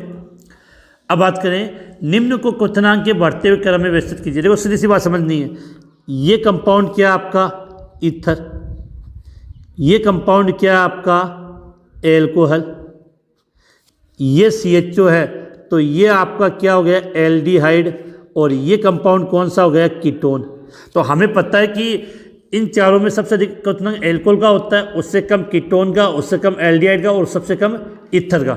अब बात करें, निम्न को क्वथनांक के बढ़ते हुए क्रम में व्यवस्थित कीजिए। देखो सीधी सी बात समझनी है, ये कंपाउंड क्या आपका, ईथर, ये कंपाउंड क्या आपका, एल्कोहल, ये CHO है तो ये आपका क्या हो गया, एल्डिहाइड, और ये कंपाउंड कौन सा हो गया, कीटोन। तो हमें पता है कि इन चारों में सबसे अधिक क्वथनांक एल्कोहल का होता है, उससे कम कीटोन का, उससे कम एल्डिहाइड का और सबसे कम ईथर का।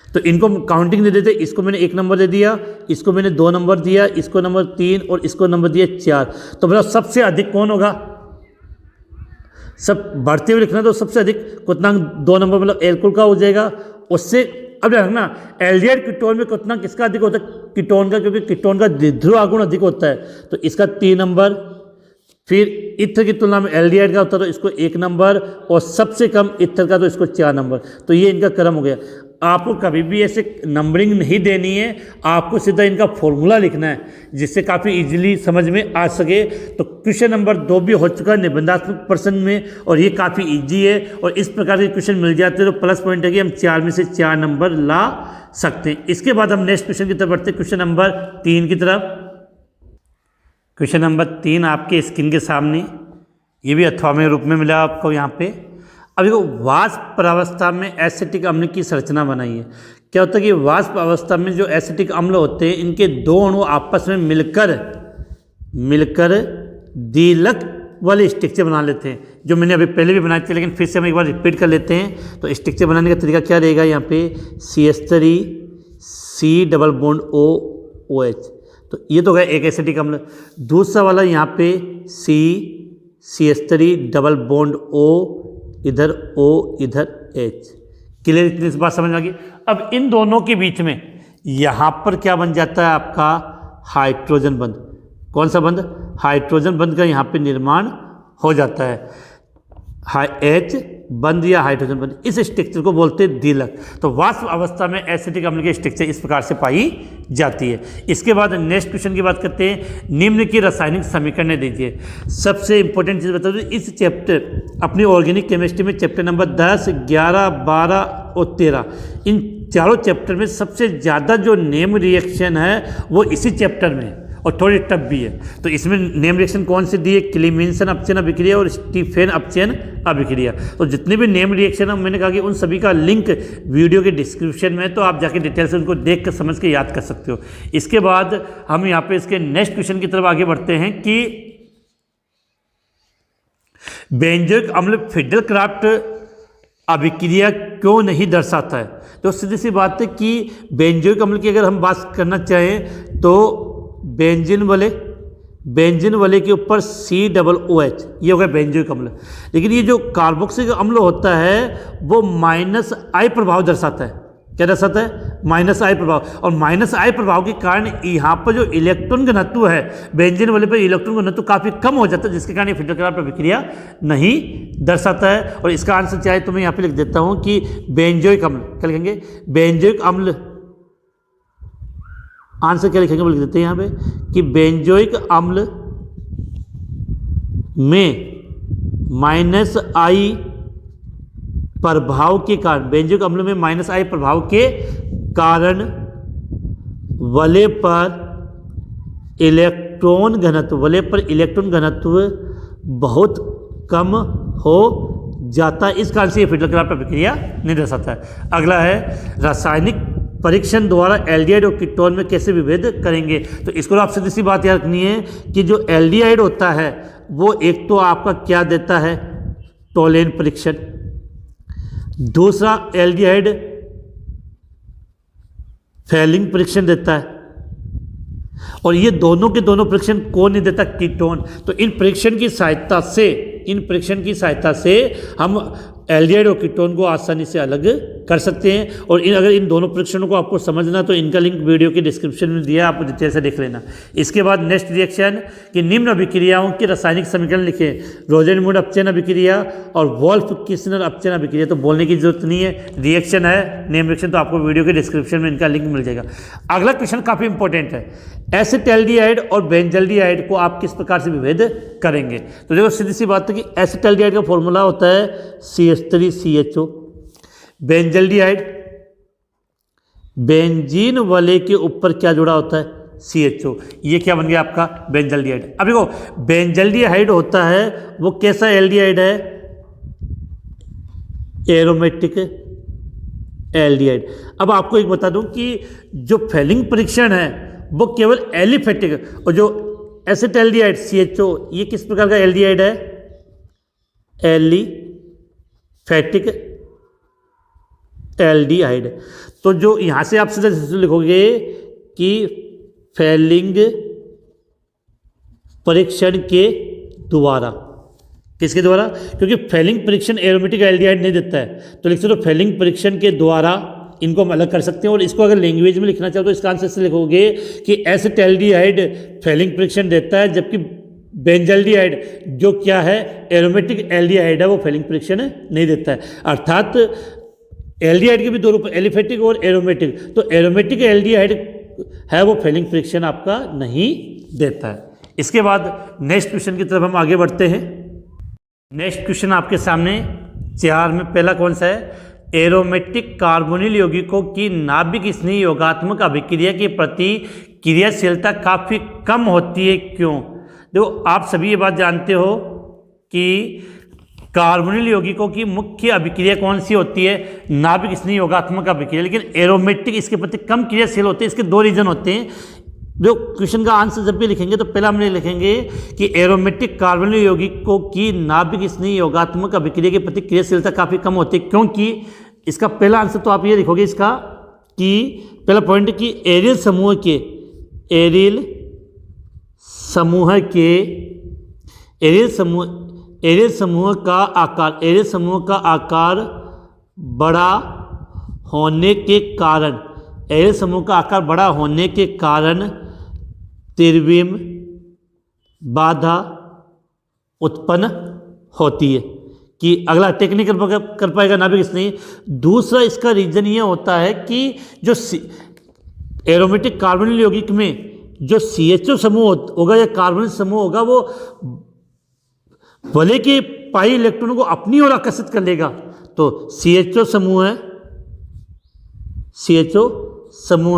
तो इनको काउंटिंग दे देते, इसको मैंने 1 नंबर दे दिया, इसको मैंने 2 नंबर दिया, इसको नंबर 3 और इसको नंबर दिया 4। तो मतलब सबसे अधिक कौन होगा, सब बढ़ते हुए लिखना, तो सबसे अधिक क्वथनांक 2 नंबर मतलब एल्कोहल का हो जाएगा। उससे अब रखना, एल्डिहाइड कीटोन में क्वथनांक किसका अधिक होता है, कीटोन का, क्योंकि कीटोन का द्विध्रुव आघूर्ण अधिक होता है, तो इसका 3 नंबर। फिर ईथर की तुलना में एल्डिहाइड का होता है तो इसको 1 नंबर, और सबसे कम ईथर का तो इसको 4 नंबर। तो ये इनका क्रम हो गया। आपको कभी भी ऐसे नंबरिंग नहीं देनी है, आपको सीधा इनका फॉर्मूला लिखना है जिससे काफ़ी इजीली समझ में आ सके। तो क्वेश्चन नंबर 2 भी हो चुका है निबंधात्मक प्रश्न में, और ये काफ़ी इजी है, और इस प्रकार के क्वेश्चन मिल जाते हैं तो प्लस पॉइंट है कि हम 4 में से 4 नंबर ला सकते हैं। इसके बाद हम नेक्स्ट क्वेश्चन की तरफ बढ़ते हैं, क्वेश्चन नंबर 3 की तरफ। क्वेश्चन नंबर 3 आपके स्क्रीन के सामने, ये भी अथवा रूप में मिला आपको यहाँ पे। अब देखो, वाष्प अवस्था में एसिटिक अम्ल की संरचना बनाई है। क्या होता है कि वाष्प अवस्था में जो एसिटिक अम्ल होते हैं, इनके 2 अणु आपस में मिलकर द्विलक वाले स्ट्रक्चर बना लेते हैं, जो मैंने अभी पहले भी बनाए थे, लेकिन फिर से हम एक बार रिपीट कर लेते हैं। तो स्ट्रक्चर बनाने का तरीका क्या रहेगा, यहाँ पे CH3 COOH, तो ये तो गया एक एसिटिक अम्ल। दूसरा वाला यहाँ पे CH3 डबल बॉन्ड O, इधर O इधर H। क्लियर, इतनी बात समझ में आ गई। अब इन दोनों के बीच में यहाँ पर क्या बन जाता है आपका, हाइड्रोजन बंध। कौन सा बंध, हाइड्रोजन बंध का यहाँ पे निर्माण हो जाता है, H बंध या हाइड्रोजन बंध। इस स्ट्रक्चर को बोलते हैं द्विलक। तो वाष्प अवस्था में एसिटिक अम्ल की स्ट्रक्चर इस प्रकार से पाई जाती है। इसके बाद नेक्स्ट क्वेश्चन की बात करते हैं, निम्न की रासायनिक समीकरण दीजिए। सबसे इंपॉर्टेंट चीज़ बता दूं, इस चैप्टर अपनी ऑर्गेनिक केमिस्ट्री में चैप्टर नंबर 10, 11, 12 और 13, इन चारों चैप्टर में सबसे ज़्यादा जो नेम रिएक्शन है वो इसी चैप्टर में है, और थोड़ी टफ भी है। तो इसमें नेम रिएक्शन कौन से दिए, क्लीमेंसन अपचयन अभिक्रिया और स्टीफेन अपचयन अभिक्रिया। तो जितने भी नेम रिएक्शन है, मैंने कहा कि उन सभी का लिंक वीडियो के डिस्क्रिप्शन में, तो आप जाके डिटेल से उनको देख कर समझ के याद कर सकते हो। इसके बाद हम यहाँ पे इसके नेक्स्ट क्वेश्चन की तरफ आगे बढ़ते हैं कि बेंजोइक अम्ल फिडेलक्राफ्ट अभिक्रिया क्यों नहीं दर्शाता है। तो सीधी सी बात है कि बेंजोइक अम्ल की अगर हम बात करना चाहें तो बेंजीन वाले बेंजीन वाले के ऊपर COOH, ये हो गया बेंजोइक अम्ल। लेकिन ये जो कार्बोक्सिलिक अम्ल होता है वो -I प्रभाव दर्शाता है। क्या दर्शाता है? -I प्रभाव। और -I प्रभाव के कारण यहाँ पर जो इलेक्ट्रॉन घनत्व है बेंजीन वाले पर इलेक्ट्रॉन घनत्व काफ़ी कम हो जाता है, जिसके कारण ये फिल्टर प्रतिक्रिया नहीं दर्शाता है। और इसका आंसर चाहे तो मैं यहाँ पे लिख देता हूँ कि बेंजोइक अम्ल, क्या लिखेंगे? बेंजोइक अम्ल। आंसर क्या लिखेंगे वो लिख देते हैं यहाँ पे कि बेंजोइक अम्ल में -I प्रभाव के कारण, बेंजोइक अम्ल में -I प्रभाव के कारण वलय पर इलेक्ट्रॉन घनत्व बहुत कम हो जाता है। इस कारण से ये फिल्टर प्रतिक्रिया नहीं दर्शाता है। अगला है रासायनिक परीक्षण द्वारा एल्डिहाइड और कीटोन में कैसे विभेद करेंगे। तो इसको आप सीधी सी बात याद रखनी है कि जो एल्डिहाइड होता है वो एक तो आपका क्या देता है? टोलेन परीक्षण। दूसरा एल्डिहाइड फेलिंग परीक्षण देता है। और ये दोनों के दोनों परीक्षण कौन नहीं देता? कीटोन। तो इन परीक्षण की सहायता से हम एल्डिहाइड और कीटोन को आसानी से अलग कर सकते हैं। और अगर इन दोनों परीक्षणों को आपको समझना तो इनका लिंक वीडियो के डिस्क्रिप्शन में दिया, आप डिटेल से देख लेना। इसके बाद नेक्स्ट रिएक्शन कि निम्न अभिक्रियाओं के रासायनिक समीकरण लिखें। रोजेनमुड अपचयन अभिक्रिया और वोल्फ किस्नर अपचयन अभिक्रिया। तो बोलने की जरूरत नहीं है, रिएक्शन है, नेम रिएक्शन, तो आपको वीडियो के डिस्क्रिप्शन में इनका लिंक मिल जाएगा। अगला क्वेश्चन काफ़ी इंपॉर्टेंट है, एसिटैल्डिहाइड और बेंजल्डिहाइड को आप किस प्रकार से विभेद करेंगे। तो देखो सीधी सी बात है कि एसिटैल्डिहाइड का फॉर्मूला होता है CH3CHO। बेंजल्डिहाइड, बेंजीन वाले के ऊपर क्या जुड़ा होता है? CHO। ये क्या बन गया आपका? बेंजल्डिहाइड। अब देखो बेंजल्डिहाइड होता है वो कैसा एल्डिहाइड है? Aromatic aldehyde. अब आपको एक बता दूं कि जो फेलिंग परीक्षण है वो केवल एलिफेटिक, और जो एसिटैल्डिहाइड CHO ये किस प्रकार का एल्डिहाइड है? Aliphatic aldehyde. तो जो यहां से आप सीधे लिखोगे कि फेलिंग परीक्षण के द्वारा, किसके द्वारा? क्योंकि फेलिंग परीक्षण एरोमेटिक एल्डिहाइड नहीं देता है, तो लिख सकते हो फेलिंग परीक्षण के द्वारा इनको हम अलग कर सकते हैं। और इसको अगर लैंग्वेज में लिखना चाहो तो इसका आंसर से लिखोगे कि एसिटैल्डिहाइड फेलिंग परीक्षण देता है, जबकि बेंजल्डिहाइड जो क्या है? एरोमेटिक एल्डिहाइड है, वो फेलिंग परीक्षण नहीं देता है। अर्थात एल्डिहाइड के भी दो रूप, एलिफेटिक और एरोमेटिक। तो एरोमेटिक एल्डिहाइड है वो फेलिंग परीक्षण आपका नहीं देता है। इसके बाद नेक्स्ट क्वेश्चन की तरफ हम आगे बढ़ते हैं। नेक्स्ट क्वेश्चन आपके सामने 4 में पहला कौन सा है? एरोमेटिक कार्बोनिल यौगिकों की नाभिक स्नेही योगात्मक अभिक्रिया के प्रति क्रियाशीलता काफ़ी कम होती है, क्यों? देखो आप सभी ये बात जानते हो कि कार्बोनिल यौगिकों की मुख्य अभिक्रिया कौन सी होती है? नाभिक स्नेही योगात्मक अभिक्रिया। लेकिन एरोमेटिक इसके प्रति कम क्रियाशील होते हैं। इसके दो रीजन होते हैं। जो क्वेश्चन का आंसर जब भी लिखेंगे तो पहला हम लिखेंगे कि एरोमेटिक कार्बोनिल यौगिकों की नाभिक स्नेही योगात्मक अभिक्रिया के प्रति क्रियाशीलता काफ़ी कम होती है, क्योंकि इसका पहला आंसर तो आप ये लिखोगे इसका कि पहला पॉइंट कि एरिल समूह का आकार बड़ा होने के कारण त्रिविम बाधा उत्पन्न होती है कि अगला टेक्निक कर पाएगा नाभिक स्नेही। दूसरा इसका रीजन ये होता है कि जो एरोमेटिक कार्बोनिल यौगिक में जो CHO समूह होगा या कार्बोनिल समूह होगा वो वलय के पाई इलेक्ट्रॉनों को अपनी ओर आकर्षित कर लेगा। तो CHO समूह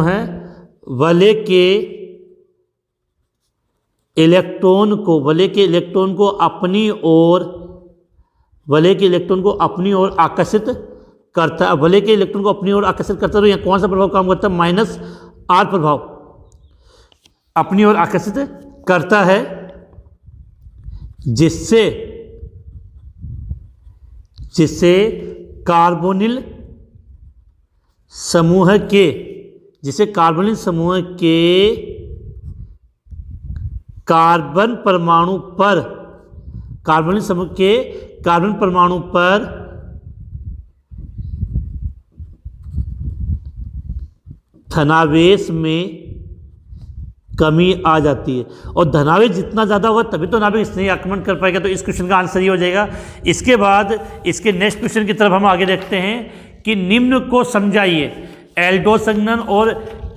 है वलय के इलेक्ट्रॉन को अपनी ओर आकर्षित करता है। वलय के इलेक्ट्रॉन को अपनी ओर आकर्षित करता है, तो यहाँ कौन सा प्रभाव काम करता है? -R प्रभाव अपनी ओर आकर्षित करता है, जिससे कार्बोनिल समूह के कार्बन परमाणु पर, कार्बनिक समूह के कार्बन परमाणु पर धनावेश में कमी आ जाती है। और धनावेश जितना ज़्यादा होगा तभी तो नाभिक स्नेही आक्रमण कर पाएगा। तो इस क्वेश्चन का आंसर ये हो जाएगा। इसके बाद इसके नेक्स्ट क्वेश्चन की तरफ हम आगे देखते हैं कि निम्न को समझाइए। एल्डो संघनन और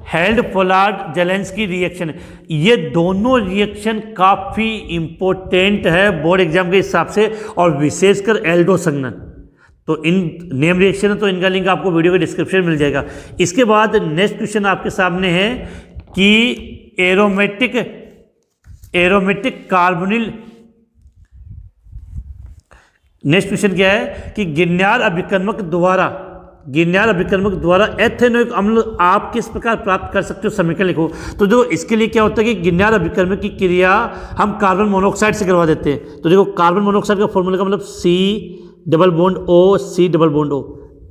हेल्ड पोलार्ड जेलेंस्की रिएक्शन, ये दोनों रिएक्शन काफ़ी इंपॉर्टेंट है बोर्ड एग्जाम के हिसाब से, और विशेषकर एल्डो संघनन। तो इन नेम रिएक्शन है तो इनका लिंक आपको वीडियो के डिस्क्रिप्शन में मिल जाएगा। इसके बाद नेक्स्ट क्वेश्चन आपके सामने है कि एरोमेटिक कार्बोनिल, नेक्स्ट क्वेश्चन क्या है कि गिरनार अभिकर्मक द्वारा एथेनोइक अम्ल आप किस प्रकार प्राप्त कर सकते हो, समीकरण लिखो। तो देखो इसके लिए क्या होता है कि गिरनार अभिकर्मक की क्रिया हम कार्बन मोनोऑक्साइड से करवा देते हैं। तो देखो कार्बन मोनोऑक्साइड का फॉर्मूला का मतलब C+O,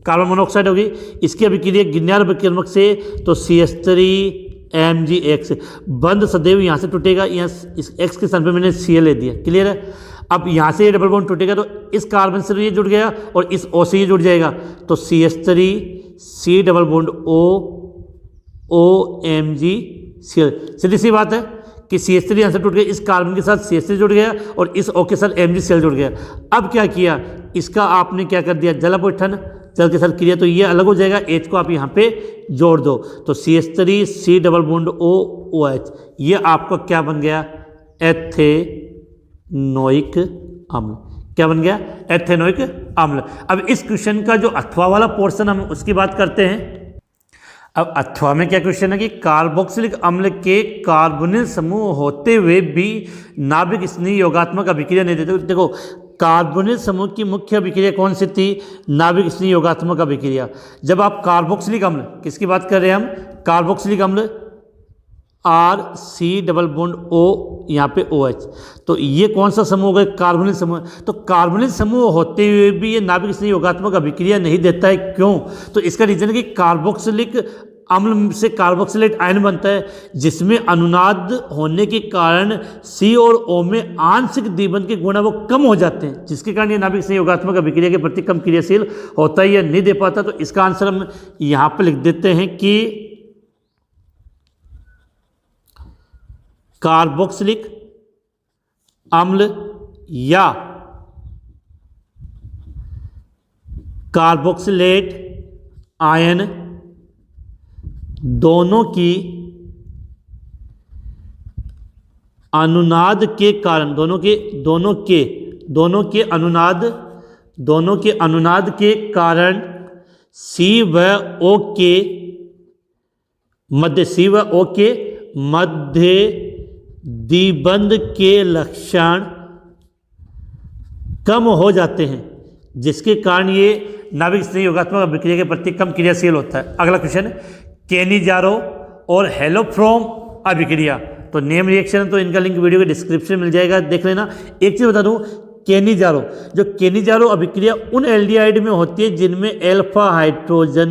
कार्बन मोनोऑक्साइड होगी। इसकी अभिक्रिया गिरनार अभिकर्मक से तो CH3MgX, बंध सदैव यहाँ से टूटेगा, यहाँ इस X के स्थान पे मैंने Cl ले दिया, क्लियर है। अब यहाँ से ये डबल बॉन्ड टूटेगा तो इस कार्बन से ये जुड़ गया और इस O से ये जुड़ जाएगा, तो CH3COMgCl। सीधी सी बात है कि CH3 यहाँ से टूट गया, इस कार्बन के साथ CH3 जुड़ गया और इस O के साथ MgCl जुड़ गया। अब क्या किया, इसका आपने क्या कर दिया, जल अपघटन, जल के साथ क्रिया, तो ये अलग हो जाएगा। H को आप यहाँ पे जोड़ दो तो CH3C+OOH, ये आपका क्या बन गया, एथेनोइक अम्ल। क्या बन गया, एथेनोइक अम्ल। अब इस क्वेश्चन का जो अथवा वाला पोर्शन हम उसकी बात करते हैं। अब अथवा में क्या क्वेश्चन है कि कार्बोक्सिलिक अम्ल के कार्बोनिल समूह होते हुए भी नाभिक स्नेही योगात्मक अभिक्रिया नहीं देते। देखो कार्बोनिल समूह की मुख्य अभिक्रिया कौन सी थी, नाभिक स्नेही योगात्मक अभिक्रिया। जब आप कार्बोक्सिलिक अम्ल, किसकी बात कर रहे हैं हम, कार्बोक्सिलिक अम्ल RC+O, यहाँ पे OH, तो ये कौन सा समूह होगा, कार्बोनिल समूह। तो कार्बोनिल समूह होते हुए भी ये नाभिक स्नेही योगात्मक अभिक्रिया नहीं देता है, क्यों, तो इसका रीजन है कि कार्बोक्सिलिक अम्ल से कार्बोक्सिलेट आयन बनता है, जिसमें अनुनाद होने के कारण C और O में आंशिक द्विबंध के गुण वो कम हो जाते हैं, जिसके कारण ये नाभिक स्नेही योगात्मक अभिक्रिया के प्रति कम क्रियाशील होता है या नहीं दे पाता। तो इसका आंसर हम यहाँ पर लिख देते हैं कि कार्बोक्सिलिक अम्ल या कार्बोक्सिलेट आयन दोनों के अनुनाद के कारण, दोनों के अनुनाद के कारण C व O के मध्य द्विबंध के लक्षण कम हो जाते हैं, जिसके कारण ये नाभिक स्नेही योगात्मक अभिक्रिया के प्रति कम क्रियाशील होता है। अगला क्वेश्चन, केनिजारो और हेलोफ्रोम अभिक्रिया, तो नेम रिएक्शन, तो इनका लिंक वीडियो के डिस्क्रिप्शन में मिल जाएगा, देख लेना। एक चीज़ बता दूं, केनिजारो अभिक्रिया उन एल्डिहाइड में होती है जिनमें एल्फा हाइड्रोजन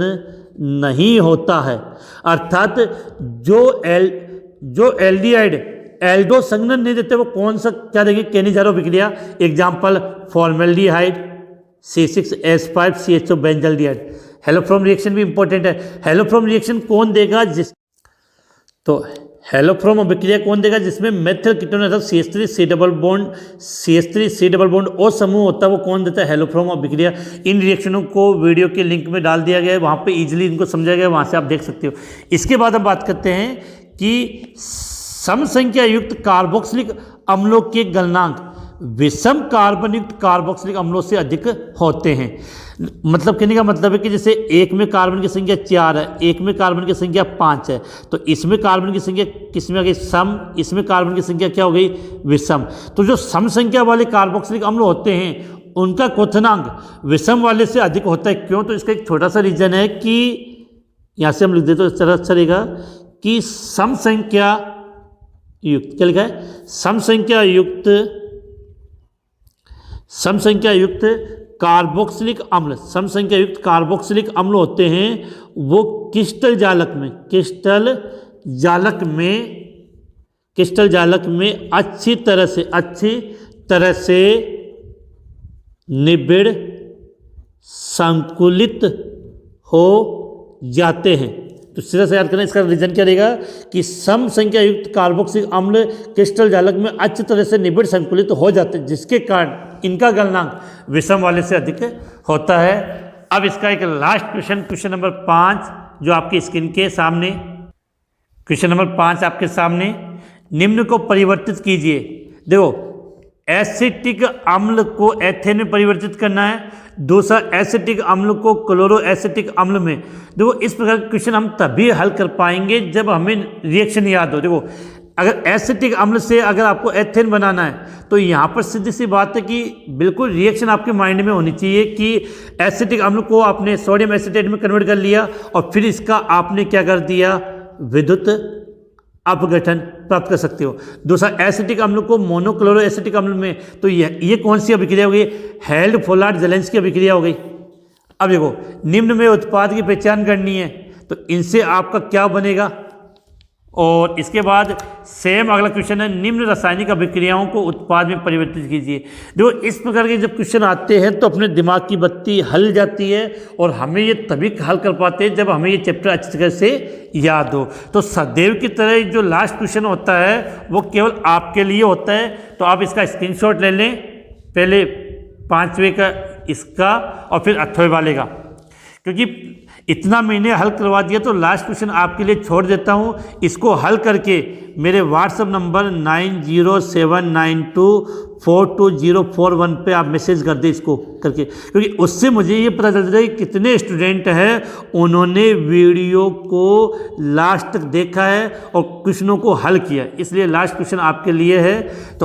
नहीं होता है, अर्थात जो एल्डिहाइड एल्डो संघनन नहीं देते वो कौन सा क्या देंगे, केनिजारो अभिक्रिया। Example formaldehyde C6H5CHO benzaldehyde. Haloform reaction भी इंपॉर्टेंट है। हेलोफ्रोम रिएक्शन कौन देगा, तो हेलोफ्रोम अभिक्रिया कौन देगा, जिसमें मेथिल कीटोन अर्थात CH3C+O समूह होता है, वो कौन देता है, हेलोफ्रोम अभिक्रिया। इन रिएक्शनों को वीडियो के लिंक में डाल दिया गया है, वहाँ पे इजीली इनको समझा गया है, वहाँ से आप देख सकते हो। इसके बाद हम बात करते हैं कि समसंख्या युक्त कार्बोक्सिलिक अम्लों के गलनांक विषम कार्बन युक्त कार्बोक्सिलिक अम्लों से अधिक होते हैं। मतलब कहने का मतलब है कि जैसे एक में कार्बन की संख्या 4 है, एक में कार्बन की संख्या 5 है, तो इसमें कार्बन की संख्या किसमें आ गई, सम, इसमें कार्बन की संख्या क्या हो गई, विषम। तो जो सम संख्या वाले कार्बोक्सिलिक अम्ल होते हैं उनका क्वथनांक विषम वाले से अधिक होता है, क्यों, तो इसका एक छोटा सा रीजन है कि यहाँ से हम लिख देते तो इस तरह अच्छा रहेगा कि सम संख्या युक्त, क्या लिखा है, सम संख्या युक्त कार्बोक्सिलिक अम्ल होते हैं, वो क्रिस्टल जालक में क्रिस्टल जालक में अच्छी तरह से निबिड़ संकुलित हो जाते हैं। तो सीधा से याद करना, इसका रीजन क्या रहेगा कि सम संख्या युक्त कार्बोक्सिलिक अम्ल क्रिस्टल जालक में अच्छी तरह से निबिड़ संकुलित हो जाते हैं, जिसके कारण इनका गलनांक विषम वाले से अधिक होता है। अब इसका एक लास्ट क्वेश्चन नंबर 5 जो आपकी स्क्रीन के सामने, क्वेश्चन नंबर 5 आपके सामने, निम्न को परिवर्तित कीजिए। देखो, एसिटिक अम्ल को एथेन में परिवर्तित करना है, दूसरा एसिटिक अम्ल को क्लोरो एसिटिक अम्ल में। देखो, इस प्रकार के क्वेश्चन हम तभी हल कर पाएंगे जब हमें रिएक्शन याद हो। देखो, अगर एसिटिक अम्ल से अगर आपको एथेन बनाना है तो यहाँ पर सीधी सी बात है कि बिल्कुल रिएक्शन आपके माइंड में होनी चाहिए कि एसिटिक अम्ल को आपने सोडियम एसीटेट में कन्वर्ट कर लिया और फिर इसका आपने क्या कर दिया, विद्युत अपघटन प्राप्त कर सकते हो। दूसरा एसिटिक अम्ल को मोनोक्लोरो एसिटिक अम्ल में, तो ये कौन सी अभिक्रिया हो गई, हेल्ड फोलार्ड जेलेंस की अभिक्रिया हो गई। अब देखो, निम्न में उत्पाद की पहचान करनी है, तो इनसे आपका क्या बनेगा। और इसके बाद सेम अगला क्वेश्चन है, निम्न रासायनिक अभिक्रियाओं को उत्पाद में परिवर्तित कीजिए। देखो, इस प्रकार के जब क्वेश्चन आते हैं तो अपने दिमाग की बत्ती हल जाती है और हमें ये तभी हल कर पाते हैं जब हमें ये चैप्टर अच्छी तरह से याद हो। तो सदैव की तरह जो लास्ट क्वेश्चन होता है वो केवल आपके लिए होता है, तो आप इसका स्क्रीनशॉट ले लें, पहले 5वें का इसका और फिर 8वें वाले का, क्योंकि इतना मैंने हल करवा दिया तो लास्ट क्वेश्चन आपके लिए छोड़ देता हूँ। इसको हल करके मेरे व्हाट्सएप नंबर 9079242041 पे आप मैसेज कर दें इसको करके, क्योंकि उससे मुझे ये पता चल जाता है कि कितने स्टूडेंट हैं उन्होंने वीडियो को लास्ट तक देखा है और क्वेश्चनों को हल किया। इसलिए लास्ट क्वेश्चन आपके लिए है। तो